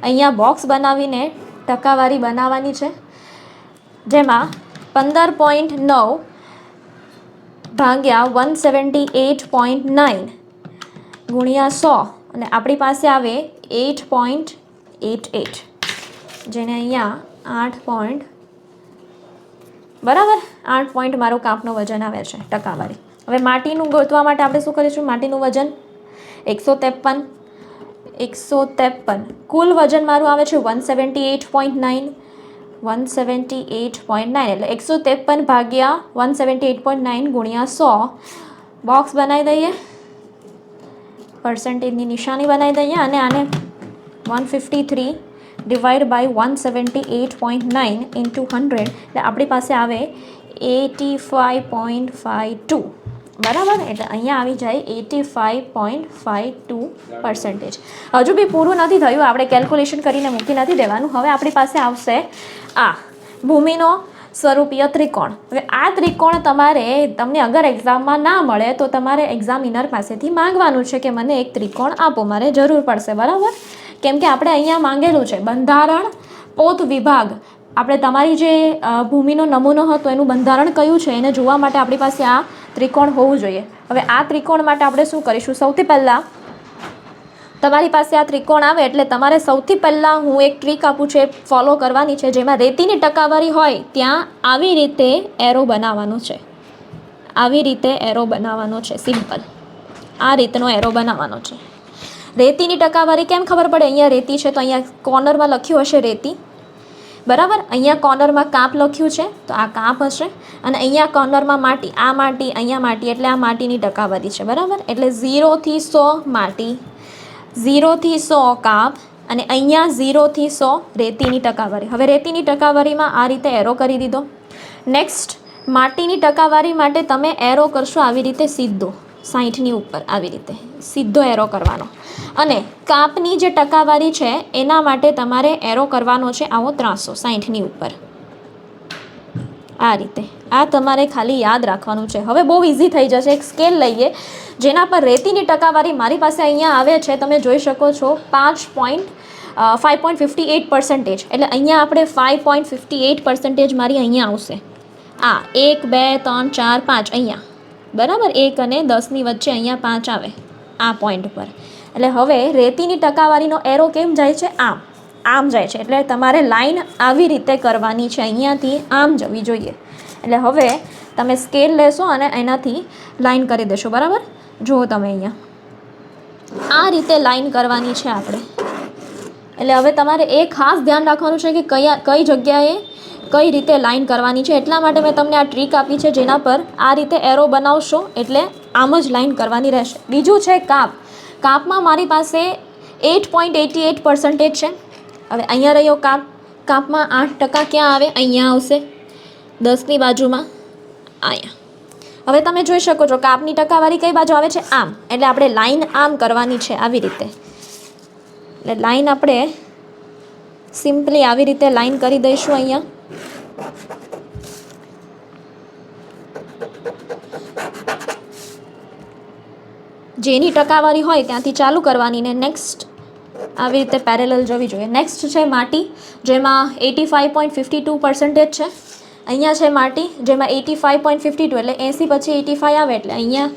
A: અહીંયા બોક્સ બનાવીને ટકાવારી બનાવવાની છે, જેમાં 15.9 ભાગ્યા 178.9 ગુણ્યા 100 અને આપણી પાસે આવે 8.88, જેને અહીંયા 8 બરાબર 8 પોઈન્ટ મારો કાપનો વજન આવે છે ટકાવારી. હવે માટીનું ગોતવા માટે આપણે શું કરીશું? માટીનું વજન 153. કુલ વજન મારું આવે છે 178.9. 178.9 એટલે 153 ભાગ્યા 178.9 ગુણ્યા 100. બોક્સ બનાવી દઈએ, પર્સન્ટેજની નિશાની બનાવી દઈએ અને આને 153 ડિવાઈડ બાય 178.9 ઇન્ટુ 100 એટલે આપણી પાસે આવે 85.52. બરાબર. એટલે અહીંયા આવી જાય 85.52%. હજુ બી પૂરું નથી થયું, આપણે કેલ્ક્યુલેશન કરીને મૂકી નથી દેવાનું. હવે આપણી પાસે આવશે આ ભૂમિનો સ્વરૂપીય ત્રિકોણ. હવે આ ત્રિકોણ તમને અગર એક્ઝામમાં ના મળે તો તમારે એક્ઝામિનર પાસેથી માંગવાનું છે કે મને એક ત્રિકોણ આપો, મારે જરૂર પડશે. બરાબર. કેમ કે આપણે અહીંયા માંગેલું છે બંધારણ પોત વિભાગ. આપણે તમારી જે ભૂમિનો નમૂનો હતો એનું બંધારણ કયું છે એને જોવા માટે આપણી પાસે આ ત્રિકોણ હોવું જોઈએ. હવે આ ત્રિકોણ માટે આપણે શું કરીશું? સૌથી પહેલાં તમારી પાસે આ ત્રિકોણ આવે એટલે તમારે સૌથી પહેલાં હું એક ટ્રીક આપું છું એ ફોલો કરવાની છે, જેમાં રેતીની ટકાવારી હોય ત્યાં આવી રીતે એરો બનાવવાનો છે, આવી રીતે એરો બનાવવાનો છે, સિમ્પલ આ રીતનો એરો બનાવવાનો છે. રેતીની ટકાવારી કેમ ખબર પડે? અહીંયા રેતી છે તો અહીંયા કોર્નરમાં લખ્યું હશે રેતી, બરાબર. અહીંયા કોર્નરમાં કાપ લખ્યું છે તો આ કાપ હશે, અને અહીંયા કોર્નરમાં માટી, આ માટી, અહીંયા માટી, એટલે આ માટીની ટકાવારી છે, બરાબર. એટલે 0 થી 100 માટી, 0 થી 100 કાપ, અને અહીંયા 0 થી 100 રેતીની ટકાવારી. હવે રેતીની ટકાવારીમાં આ રીતે એરો કરી દીધો. નેક્સ્ટ માટીની ટકાવારી માટે તમે એરો કરશો આવી રીતે સીધો, 60ની ઉપર આવી રીતે સીધો એરો કરવાનો. અને કાપની જે ટકાવારી છે એના માટે તમારે એરો કરવાનો છે આવો 360ની ઉપર, આ રીતે. આ તમારે ખાલી યાદ રાખવાનું છે. હવે બહુ ઇઝી થઈ જશે. એક સ્કેલ લઈએ જેના પર રેતીની ટકાવારી મારી પાસે અહીંયા આવે છે, તમે જોઈ શકો છો 5.58%. એટલે અહીંયા આપણે 5.58% મારી અહીંયા આવશે. આ 1 2 3 4 5 અહીંયા, બરાબર. 1 અને 10ની વચ્ચે અહીંયા 5 આવે આ પોઈન્ટ પર. એટલે હવે રેતીની ટકાવારીનો એરો કેમ જાય છે? આમ જાય છે. એટલે તમારે લાઈન આવી રીતે કરવાની છે, અહીંયાથી આમ જવી જોઈએ. એટલે હવે તમે સ્કેલ લેશો અને એનાથી લાઈન કરી દેશો, બરાબર. જુઓ તમે અહીંયા આ રીતે લાઈન કરવાની છે આપણે. એટલે હવે તમારે એ ખાસ ધ્યાન રાખવાનું છે કે કઈ જગ્યાએ કઈ રીતે લાઈન કરવાની છે. એટલા માટે મેં તમને આ ટ્રીક આપી છે, જેના પર આ રીતે એરો બનાવશો એટલે આમ જ લાઈન કરવાની રહેશે. બીજું છે કાપ. કાપમાં મારી પાસે 8.88% છે. હવે અહીંયા રહ્યો કાપ, કાપમાં 8% ક્યાં આવે? અહીંયા આવશે 10ની બાજુમાં, અહીંયા. હવે તમે જોઈ શકો છો કાપની ટકાવારી કઈ બાજુ આવે છે? આમ. એટલે આપણે લાઈન આમ કરવાની છે, આવી રીતે. એટલે લાઈન આપણે સિમ્પલી આવી રીતે લાઈન કરી દઈશું અહીંયા. જેની ટકાવારી હોય ત્યાંથી ચાલુ કરવાની ને નેક્સ્ટ આવી રીતે પેરેલલ જવી જોઈએ. નેક્સ્ટ છે માટી, જેમાં 85.52% છે. અહીંયા છે માટી જેમાં 85.52, એટલે 80 પછી 85 આવે, એટલે અહીંયા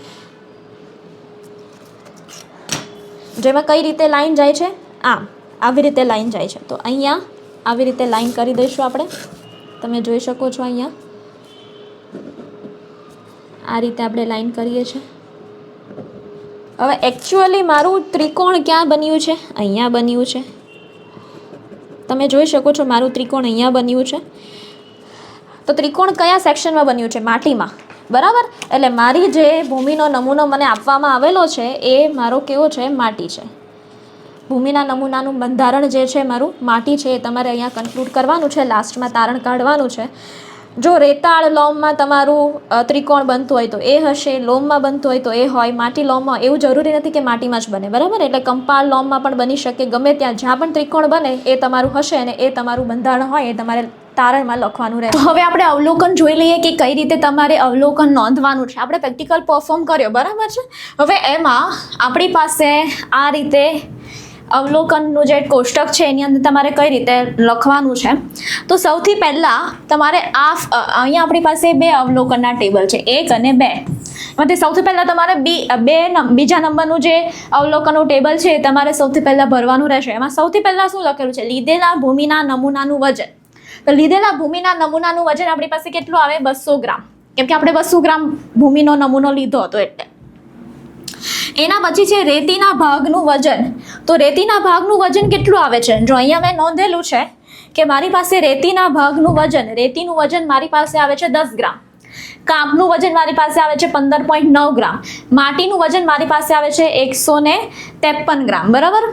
A: જેમાં કઈ રીતે લાઈન જાય છે? આમ આવી રીતે લાઈન જાય છે. તો અહીંયા આવી રીતે લાઈન કરી દઈશું આપણે. તમે જોઈ શકો છો અહીંયા આ રીતે આપણે લાઈન કરીએ છીએ. હવે એકચ્યુઅલી મારું ત્રિકોણ ક્યાં બન્યું છે? અહીંયા બન્યું છે. તમે જોઈ શકો છો મારું ત્રિકોણ અહીંયા બન્યું છે. તો ત્રિકોણ કયા સેક્શનમાં બન્યું છે? માટીમાં, બરાબર. એટલે મારી જે ભૂમિનો નમૂનો મને આપવામાં આવેલો છે એ મારો કેવો છે? માટી છે. ભૂમિના નમૂનાનું બંધારણ જે છે મારું માટી છે, એ તમારે અહીંયા કન્ક્લુડ કરવાનું છે, લાસ્ટમાં તારણ કાઢવાનું છે. જો રેતાળ લોમમાં તમારું ત્રિકોણ બનતું હોય તો એ હશે, લોમમાં બનતું હોય તો એ હોય, માટી લોમમાં એવું જરૂરી નથી કે માટીમાં જ બને, બરાબર. એટલે કંપાળ લોમમાં પણ બની શકે, ગમે ત્યાં જ્યાં પણ ત્રિકોણ બને એ તમારું હશે, અને એ તમારું બંધારણ હોય એ તમારે તારણમાં લખવાનું રહે. હવે આપણે અવલોકન જોઈ લઈએ કે કઈ રીતે તમારે અવલોકન નોંધવાનું છે. આપણે પ્રેક્ટિકલ પરફોર્મ કર્યો, બરાબર છે. હવે એમાં આપણી પાસે આ રીતે અવલોકનનું જે કોષ્ટક છે એની અંદર તમારે કઈ રીતે લખવાનું છે. તો સૌથી પહેલાં તમારે અહીંયા આપણી પાસે 2 અવલોકનના ટેબલ છે, 1 અને 2. એમાંથી સૌથી પહેલાં તમારે બીજા નંબરનું જે અવલોકનનું ટેબલ છે એ તમારે સૌથી પહેલાં ભરવાનું રહેશે. એમાં સૌથી પહેલાં શું લખેલું છે? લીધેલા ભૂમિના નમૂનાનું વજન. તો લીધેલા ભૂમિના નમૂનાનું વજન આપણી પાસે કેટલું આવે? 200 ગ્રામ. કેમ કે આપણે 200 ગ્રામ ભૂમિનો નમૂનો લીધો હતો એટલે. એના પછી છે રેતીના ભાગનું વજન. તો રેતીના ભાગનું વજન કેટલું આવે છે? જો અહીંયા મેં નોંધેલું છે કે મારી પાસે રેતીના ભાગનું વજન, રેતીનું વજન મારી પાસે આવે છે 10 ગ્રામ. કાપનું વજન મારી પાસે આવે છે 15.9 ગ્રામ. માટીનું વજન મારી પાસે આવે છે 153 ગ્રામ, બરાબર.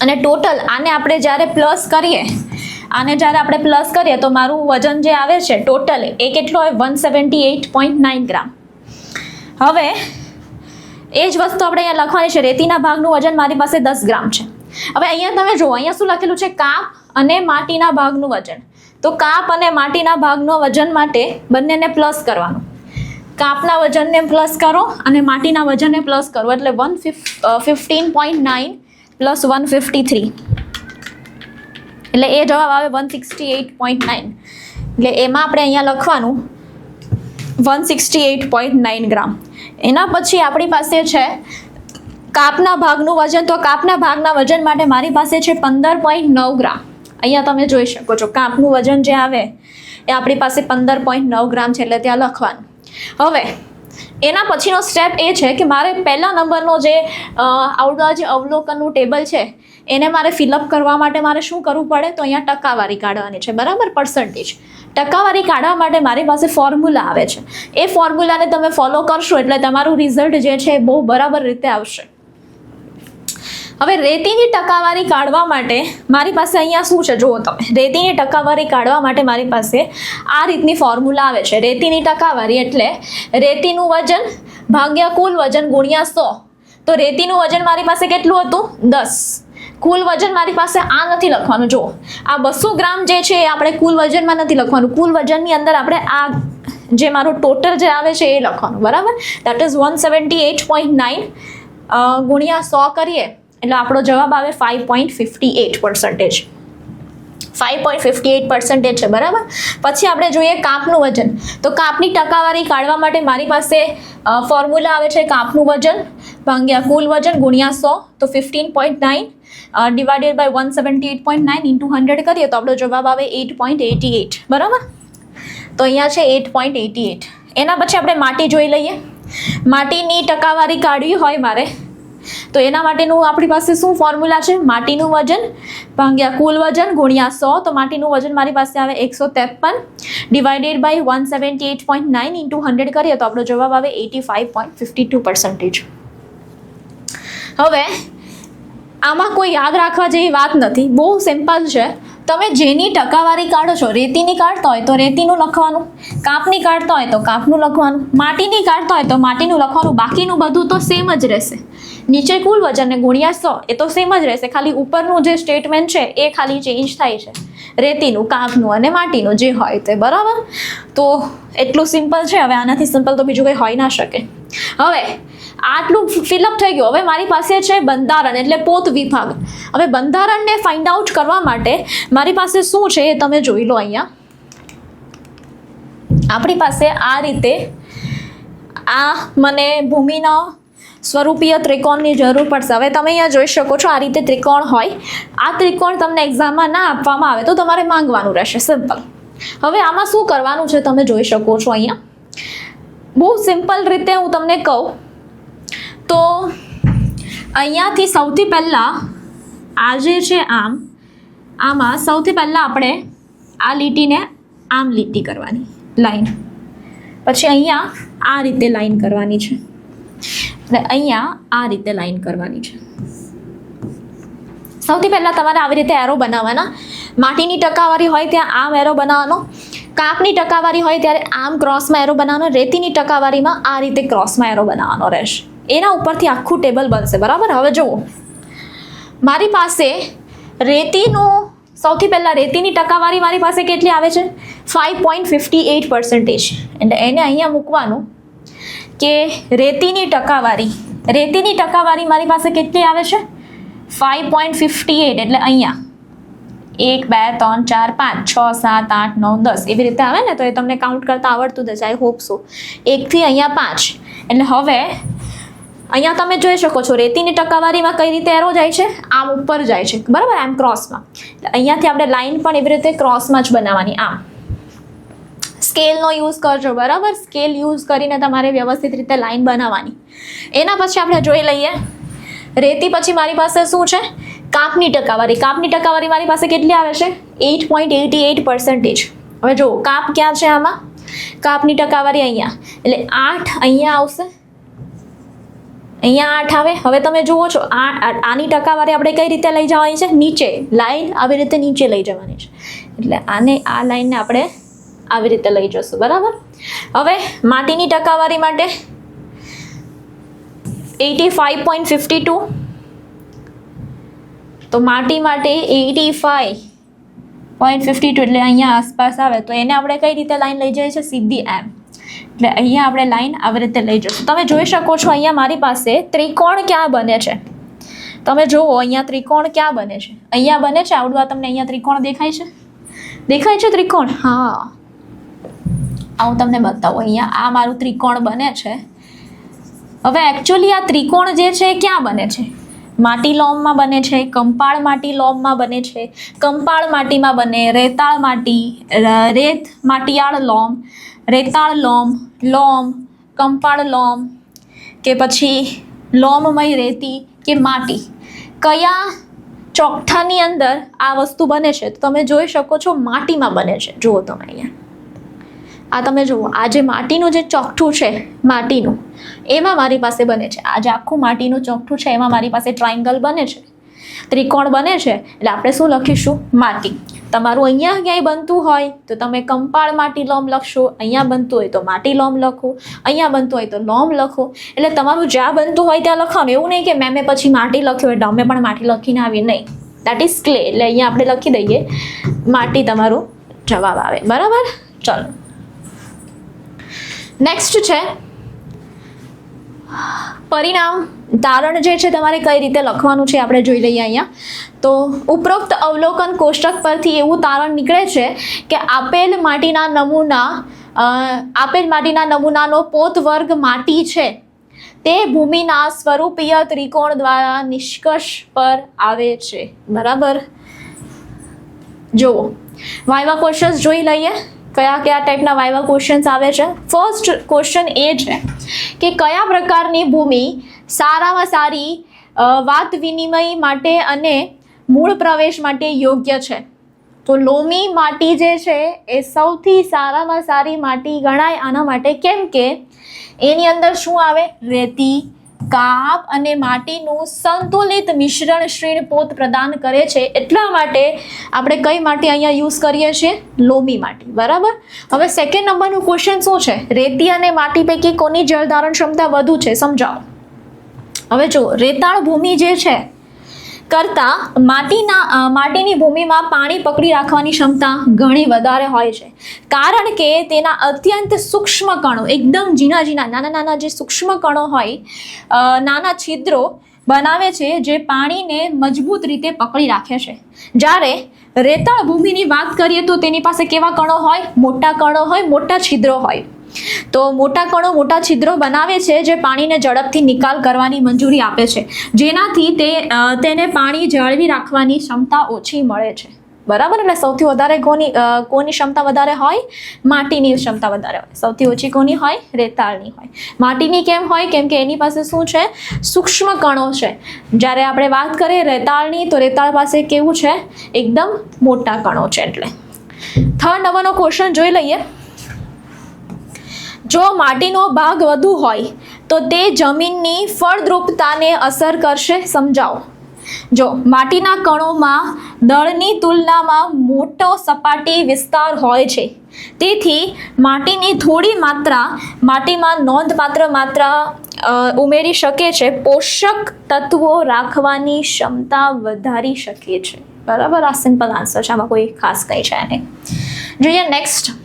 A: અને ટોટલ આને આપણે જ્યારે પ્લસ કરીએ તો મારું વજન જે આવે છે ટોટલ એ કેટલો હોય? 178.9 ગ્રામ. હવે એ જ વસ્તુ આપણે અહીંયા લખવાની છે. રેતીના ભાગનું વજન મારી પાસે 10 ગ્રામ છે. હવે અહીંયા તમે જુઓ, અહીંયા શું લખેલું છે? કાપ અને માટીના ભાગનું વજન. તો કાપ અને માટીના ભાગનો વજન માટે બંનેને પ્લસ કરવાનું. કાપના વજનને પ્લસ કરો અને માટીના વજનને પ્લસ કરો, એટલે 115.9 પ્લસ 153, એટલે એ જવાબ આવે 168.9. એટલે એમાં આપણે અહીંયા લખવાનું 168.9 ગ્રામ. એના પછી આપણી પાસે છે કાપના ભાગનું વજન, તો કાપના ભાગના વજન માટે મારી પાસે છે 15.9 ગ્રામ. અહીંયા તમે જોઈ શકો છો કાપનું વજન જે આવે એ આપણી પાસે 15.9 ગ્રામ છે, એટલે ત્યાં લખવાનું. હવે એના પછીનો સ્ટેપ એ છે કે મારે પહેલા નંબરનો જે આવડું જે અવલોકનનું ટેબલ છે એને મારે ફિલઅપ કરવા માટે મારે શું કરવું પડે, તો અહીંયા ટકાવારી કાઢવાની છે, બરાબર, પર્સન્ટેજ. ટકાવારી કાઢવા માટે મારી પાસે ફોર્મ્યુલા આવે છે. એ ફોર્મ્યુલાને તમે ફોલો કરશો એટલે તમારું રિઝલ્ટ જે છે એ બહુ બરાબર રીતે આવશે. હવે રેતીની ટકાવારી કાઢવા માટે મારી પાસે અહીંયા શું છે જુઓ તમે. રેતીની ટકાવારી કાઢવા માટે મારી પાસે આ રીતની ફોર્મ્યુલા આવે છે. રેતીની ટકાવારી એટલે રેતીનું વજન ભાગ્યા કુલ વજન ગુણ્યા 100. તો રેતીનું વજન મારી પાસે કેટલું હતું? 10. કુલ વજન મારી પાસે આ નથી લખવાનું. જુઓ આ 200 ગ્રામ જે છે એ આપણે કુલ વજનમાં નથી લખવાનું. કુલ વજનની અંદર આપણે આ જે મારું ટોટલ જે આવે છે એ લખવાનું, બરાબર. દેટ ઇઝ 178.9 ગુણ્યા 100 કરીએ એટલે આપણો જવાબ આવે 5.58%. 5.58% છે, બરાબર. પછી આપણે જોઈએ કાપનું વજન. તો કાપની ટકાવારી કાઢવા માટે મારી પાસે ફોર્મ્યુલા આવે છે કાપનું વજન ભાગ્યા કુલ વજન ગુણ્યા 100. તો 15.9 ડિવાઇડેડ બાય 178.9 ઇન્ટુ 100 કરીએ તો આપણો જવાબ આવે 8.88, બરાબર. તો અહીંયા છે 8.88. એના પછી આપણે માટી જોઈ લઈએ. માટીની ટકાવારી કાઢવી હોય મારે તો એના માટેનું આપણી પાસે શું ફોર્મ્યુલા છે? માટીનું વજન ભાગ્યા કુલ વજન ગુણ્યા 100. તો માટીનું વજન મારી પાસે આવે 153 ડિવાઇડેડ બાય 178.9 ઇન્ટુ 100 કરીએ તો આપણો જવાબ આવે 85.52%. હવે આમાં કોઈ યાદ રાખવા જેવી વાત નથી, બહુ સિમ્પલ છે. તમે જેની ટકાવારી કાઢો છો, રેતીની કાઢતા હોય તો રેતીનું લખવાનું, કાપની કાઢતા હોય તો કાપનું લખવાનું, માટીની કાઢતા હોય તો માટીનું લખવાનું. બાકીનું બધું તો સેમ જ રહેશે. નીચે કુલ વજન ને ગુણ્યા 100 એ તો સેમ જ રહેશે. ખાલી ઉપરનું જે સ્ટેટમેન્ટ છે એ ખાલી ચેન્જ થાય છે, રેતીનું, કાપનું અને માટીનું જે હોય તે, બરાબર. તો એટલું સિમ્પલ છે. હવે આનાથી સિમ્પલ તો બીજું કંઈ હોઈ ના શકે. હવે આટલું ફિલઅપ થઈ ગયું. હવે મારી પાસે છે બંધારણ એટલે પોત વિભાગ. હવે બંધારણને ફાઇન્ડ આઉટ કરવા માટે મારી પાસે શું છે એ તમે જોઈ લો. અહીંયા આપણી પાસે આ રીતે આ મને ભૂમિના સ્વરૂપીય ત્રિકોણની જરૂર પડશે. હવે તમે અહીંયા જોઈ શકો છો આ રીતે ત્રિકોણ હોય. આ ત્રિકોણ તમને એક્ઝામમાં ના આપવામાં આવે તો તમારે માંગવાનું રહેશે, સિમ્પલ. હવે આમાં શું કરવાનું છે તમે જોઈ શકો છો. અહીંયા બહુ સિમ્પલ રીતે હું તમને કહું તો અહીંયાથી સૌથી પહેલાં આ જે છે આમાં સૌથી પહેલાં આપણે આ લીટીને આમ લીટી કરવાની, લાઈન. પછી અહીંયા આ રીતે લાઈન કરવાની છે અને અહીંયા આ રીતે લાઈન કરવાની છે. સૌથી પહેલાં તમારે આવી રીતે એરો બનાવવાના. માટીની ટકાવારી હોય ત્યાં આમ એરો બનાવવાનો, કાપની ટકાવારી હોય ત્યારે આમ ક્રોસમાં એરો બનાવવાનો, રેતીની ટકાવારીમાં આ રીતે ક્રોસમાં એરો બનાવવાનો રહેશે. એના ઉપરથી આખું ટેબલ બનશે, બરાબર. હવે જુઓ મારી પાસે રેતીનું સૌથી પહેલાં રેતીની ટકાવારી મારી પાસે કેટલી આવે છે? 5.58%. એટલે એને અહીંયા મૂકવાનું કે રેતીની ટકાવારી મારી પાસે કેટલી આવે છે? 5.58. એટલે અહીંયા 1 2 3 4 5 6 7 8 9 10 એવી રીતે આવે ને. તો એ તમને કાઉન્ટ કરતા આવડતું જ છે, આઈ હોપ સો. 1 થી અહીંયા 5. એટલે હવે અહીંયા તમે જોઈ શકો છો રેતીની ટકાવારીમાં કઈ રીતે એરો જાય છે? આમ ઉપર જાય છે, બરાબર, આમ ક્રોસમાં. અહીંયાથી આપણે લાઈન પણ એવી રીતે ક્રોસમાં જ બનાવવાની. આમ સ્કેલનો યુઝ કરજો, બરાબર. સ્કેલ યુઝ કરીને તમારે વ્યવસ્થિત રીતે લાઈન બનાવવાની. એના પછી આપણે જોઈ લઈએ રેતી. પછી મારી પાસે શું છે? કાપની ટકાવારી મારી પાસે કેટલી આવે છે? 8.88%. હવે જુઓ કાપ ક્યાં છે આમાં? કાપની ટકાવારી અહીંયા, એટલે 8 અહીંયા આવશે, અહીંયા 8 આવે. હવે તમે જુઓ છો આની ટકાવારી આપણે કઈ રીતે લઈ જવાની છે? નીચે લાઈન આવી રીતે નીચે લઈ જવાની છે. એટલે આ લાઈનને આપણે આવી રીતે લઈ જશું, બરાબર. હવે માટીની ટકાવારી માટે 85.52. તો માટી માટે 85.52 એટલે અહીંયા આસપાસ આવે. તો એને આપણે કઈ રીતે લાઈન લઈ જઈએ છીએ? સીધી એમ. એટલે અહીંયા આપણે લાઈન આવી રીતે લઈ જશું. તમે જોઈ શકો છો અહીંયા મારી પાસે ત્રિકોણ ક્યાં બને છે? તમે જુઓ અહીંયા ત્રિકોણ ક્યાં બને છે? અહીંયા બને છે. આવડું આ તમને અહીંયા ત્રિકોણ દેખાય છે? દેખાય છે ત્રિકોણ? હા, હું તમને બતાવું. અહીંયા આ મારું ત્રિકોણ બને છે હવે એકચ્યુઅલી આ ત્રિકોણ જે છે એ ક્યાં બને છે? માટી લોમમાં બને છે, કંપાળ માટી લોમમાં બને છે, કંપાળ માટીમાં બને, રેતાળ માટી, રેત માટીયાળ લોમ, રેતાળ લોમ, લોમ, કંપાળ લોમ, કે પછી લોમમય રેતી કે માટી, કયા ચોકઠાની અંદર આ વસ્તુ બને છે? તો તમે જોઈ શકો છો માટીમાં બને છે. જુઓ તમે અહીંયા આ તમે જુઓ, આ જે માટીનું જે ચોકઠું છે માટીનું, એમાં મારી પાસે બને છે. આ જે આખું માટીનું ચોકઠું છે એમાં મારી પાસે ટ્રાયંગલ બને છે, ત્રિકોણ બને છે. એટલે આપણે શું લખીશું? માટી. તમારું અહીંયા ક્યાંય બનતું હોય તો તમે કંપાળ માટી લોમ લખશો, અહીંયા બનતું હોય તો માટી લોમ લખો, અહીંયા બનતું હોય તો લોમ લખો. એટલે તમારું જ્યાં બનતું હોય ત્યાં લખવાનું. એવું નહીં કે મેં પછી માટી લખ્યું એટલે અમે પણ માટી લખીને આવી, નહીં. That is clay. એટલે અહીંયા આપણે લખી દઈએ માટી, તમારો જવાબ આવે. બરાબર? ચલો નેક્સ્ટ છે પરિણામ. તારણ જે છે તમારે કઈ રીતે લખવાનું છે આપણે જોઈ લઈએ અહીંયા. તો ઉપરોક્ત અવલોકન કોષ્ટક પરથી એવું તારણ નીકળે છે કે આપેલ માટીના નમૂનાનો પોત વર્ગ માટી છે તે ભૂમિના સ્વરૂપીય ત્રિકોણ દ્વારા નિષ્કર્ષ પર આવે છે. બરાબર? જુઓ વાયવા ક્વેશ્ચન્સ જોઈ લઈએ. કયા કયા ટાઈપના વાયવા ક્વેશ્ચન્સ આવે છે. ફર્સ્ટ ક્વેશ્ચન એ છે કે કયા પ્રકારની ભૂમિ સારામાં સારી વાત વિનિમય માટે અને મૂળ પ્રવેશ માટે યોગ્ય છે? તો લોમી માટી જે છે એ સૌથી સારામાં સારી માટી ગણાય આના માટે. કેમ કે એની અંદર શું આવે? રેતી, કાપ અને માટીનું સંતુલિત મિશ્રણ શ્રીણ પોત પ્રદાન કરે છે. એટલા માટે આપણે કઈ માટી અહીંયા યુઝ કરીએ છીએ? લોમી માટી. બરાબર? હવે સેકન્ડ નંબરનું ક્વેશ્ચન શું છે? રેતી અને માટી પૈકી કોની જળ ધારણ ક્ષમતા વધુ છે? સમજાવો. હવે જો રેતાળ ભૂમિ જે છે કરતાં માટીની ભૂમિમાં પાણી પકડી રાખવાની ક્ષમતા ઘણી વધારે હોય છે. કારણ કે તેના અત્યંત સૂક્ષ્મ કણો, એકદમ ઝીણા નાના જે સૂક્ષ્મ કણો હોય, નાના છિદ્રો બનાવે છે જે પાણીને મજબૂત રીતે પકડી રાખે છે. જ્યારે રેતાળ ભૂમિની વાત કરીએ તો તેની પાસે કેવા કણો હોય? મોટા કણો હોય, મોટા છિદ્રો હોય. તો મોટા કણો મોટા છિદ્રો બનાવે છે જે પાણીને ઝડપથી નિકાલ કરવાની મંજૂરી આપે છે, જેનાથી તેને પાણી જાળવી રાખવાની ક્ષમતા ઓછી મળે છે. બરાબર? એટલે સૌથી વધારે કોની ક્ષમતા વધારે હોય? માટીની ક્ષમતા વધારે હોય. સૌથી ઓછી કોની હોય? રેતાળની હોય. માટીની કેમ હોય? કેમ કે એની પાસે શું છે? સૂક્ષ્મ કણો છે. જ્યારે આપણે વાત કરીએ રેતાળની તો રેતાળ પાસે કેવું છે? એકદમ મોટા કણો છે. એટલે થર્ડ નંબરનો ક્વેશ્ચન જોઈ લઈએ. જો માટીનો ભાગ વધુ હોય તો તે જમીનની ફળદ્રુપતાને અસર કરશે? સમજાવો. જો માટીના કણોમાં દળની તુલનામાં મોટો સપાટી વિસ્તાર હોય છે, તેથી માટીની થોડી માત્રા માટીમાં નોંધપાત્ર માત્રા ઉમેરી શકે છે, પોષક તત્વો રાખવાની ક્ષમતા વધારી શકે છે. બરાબર? આ સિમ્પલ આન્સર છે, આમાં કોઈ ખાસ કંઈ છે નહીં. જોઈએ નેક્સ્ટ.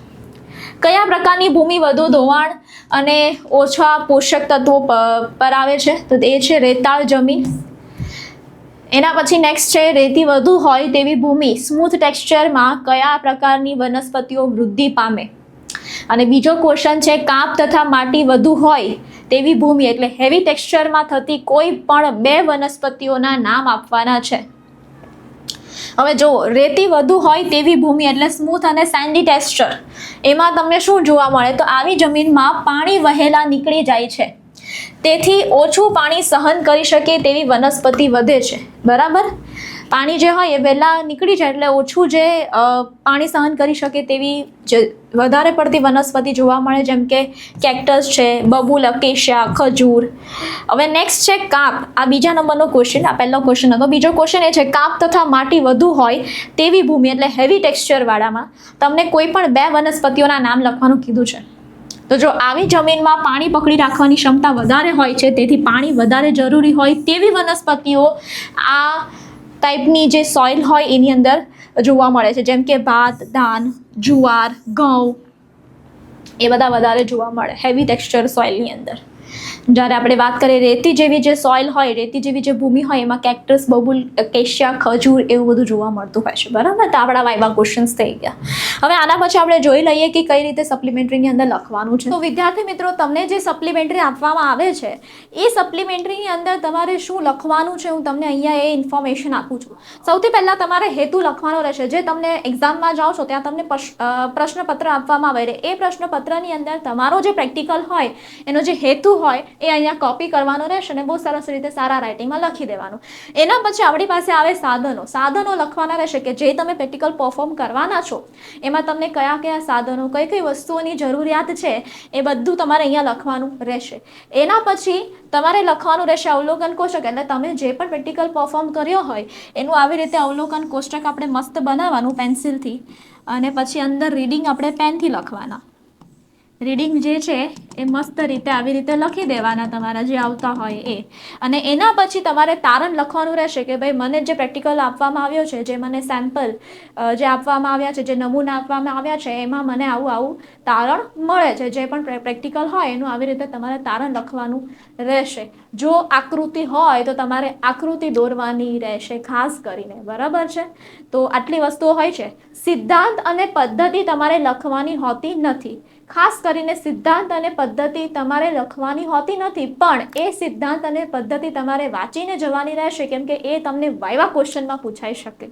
A: કયા પ્રકારની ભૂમિ વધુ ધોવાણ અને ઓછા પોષક તત્વો પર આવે છે? તો એ છે રેતાળ જમીન. એના પછી નેક્સ્ટ છે રેતી વધુ હોય તેવી ભૂમિ સ્મૂથ ટેક્સચરમાં કયા પ્રકારની વનસ્પતિઓ વૃદ્ધિ પામે? અને બીજો ક્વેશ્ચન છે કાપ તથા માટી વધુ હોય તેવી ભૂમિ એટલે હેવી ટેક્સચરમાં થતી કોઈ પણ બે વનસ્પતિઓના નામ આપવાના છે. હવે જો રેતી વધુ હોય તેવી ભૂમિ એટલે સ્મૂથ અને સેન્ડી ટેક્સચર, એમાં તમને શું જોવા મળે? તો આવી જમીનમાં પાણી વહેલા નીકળી જાય છે, તેથી ઓછું પાણી સહન કરી શકે તેવી વનસ્પતિ વધે છે. બરાબર? પાણી જે હોય એ વહેલા નીકળી જાય એટલે ઓછું જે પાણી સહન કરી શકે તેવી વધારે પડતી વનસ્પતિ જોવા મળે, જેમ કે કેક્ટસ છે, બબુલ, અકેશિયા, ખજૂર. હવે નેક્સ્ટ છે કાપ. આ બીજા નંબરનો ક્વેશ્ચન, આ પહેલો ક્વેશ્ચન હતો. બીજો ક્વેશ્ચન એ છે કાપ તથા માટી વધુ હોય તેવી ભૂમિ એટલે હેવી ટેક્સચરવાળામાં તમને કોઈ પણ બે વનસ્પતિઓના નામ લખવાનું કીધું છે. તો જો આવી જમીનમાં પાણી પકડી રાખવાની ક્ષમતા વધારે હોય છે, તેથી પાણી વધારે જરૂરી હોય તેવી વનસ્પતિઓ આ ટાઈપની જે સોઇલ હોય એની અંદર જોવા મળે છે, જેમ કે ભાત, ધાન, જુવાર, ઘઉં, એ બધા વધારે જોવા મળે હેવી ટેક્સચર સોઇલની અંદર. જ્યારે આપણે વાત કરીએ રેતી જેવી જે સોઇલ હોય, રેતી જેવી જે ભૂમિ હોય, એમાં કેક્ટસ, બબુલ, કેશિયા, ખજૂર એવું બધું જોવા મળતું હોય છે. બરાબર? તો આપણા વાયવા ક્વેશ્ચન્સ થઈ ગયા. હવે આના પછી આપણે જોઈ લઈએ કે કઈ રીતે સપ્લિમેન્ટરીની અંદર લખવાનું છે. તો વિદ્યાર્થી મિત્રો, તમને જે સપ્લિમેન્ટરી આપવામાં આવે છે એ સપ્લિમેન્ટરીની અંદર તમારે શું લખવાનું છે હું તમને અહીંયા એ ઇન્ફોર્મેશન આપું છું. સૌથી પહેલાં તમારે હેતુ લખવાનો રહેશે. જે તમને એક્ઝામમાં જાઓ છો ત્યાં તમને પ્રશ્નપત્ર આપવામાં આવે એ પ્રશ્નપત્રની અંદર તમારો જે પ્રેક્ટિકલ હોય એનો જે હેતુ હોય એ અહીંયા કોપી કરવાનો રહેશે અને બહુ સરસ રીતે સારા રાઇટિંગમાં લખી દેવાનું. એના પછી આપણી પાસે આવે સાધનો લખવાના રહેશે કે જે તમે પ્રેક્ટિકલ પરફોર્મ કરવાના છો એમાં તમને કયા કયા સાધનો કઈ કઈ વસ્તુઓની જરૂરિયાત છે એ બધું તમારે અહીંયા લખવાનું રહેશે. એના પછી તમારે લખવાનું રહેશે અવલોકન કોષ્ટક. એટલે તમે જે પણ પ્રેક્ટિકલ પરફોર્મ કર્યો હોય એનું આવી રીતે અવલોકન કોષ્ટક આપણે મસ્ત બનાવવાનું પેન્સિલથી, અને પછી અંદર રીડિંગ આપણે પેનથી લખવાના. રીડિંગ જે છે એ મસ્ત રીતે આવી રીતે લખી દેવાના તમારા જે આવતા હોય એ. અને એના પછી તમારે તારણ લખવાનું રહેશે કે ભાઈ મને જે પ્રેક્ટિકલ આપવામાં આવ્યો છે, જે મને સેમ્પલ જે આપવામાં આવ્યા છે, જે નમૂના આપવામાં આવ્યા છે એમાં મને આવું તારણ મળે છે. જે પણ પ્રેક્ટિકલ હોય એનું આવી રીતે તમારે તારણ લખવાનું રહેશે. જો આકૃતિ હોય તો તમારે આકૃતિ દોરવાની રહેશે ખાસ કરીને, બરાબર છે. તો આટલી વસ્તુઓ હોય છે. સિદ્ધાંત અને પદ્ધતિ તમારે લખવાની હોતી નથી. ખાસ કરીને સિદ્ધાંત અને પદ્ધતિ તમારે લખવાની હોતી નથી, પણ એ સિદ્ધાંત અને પદ્ધતિ તમારે વાંચીને જવાની રહેશે, કેમ કે એ તમને વાઇવા ક્વેશ્ચનમાં પૂછાઈ શકે.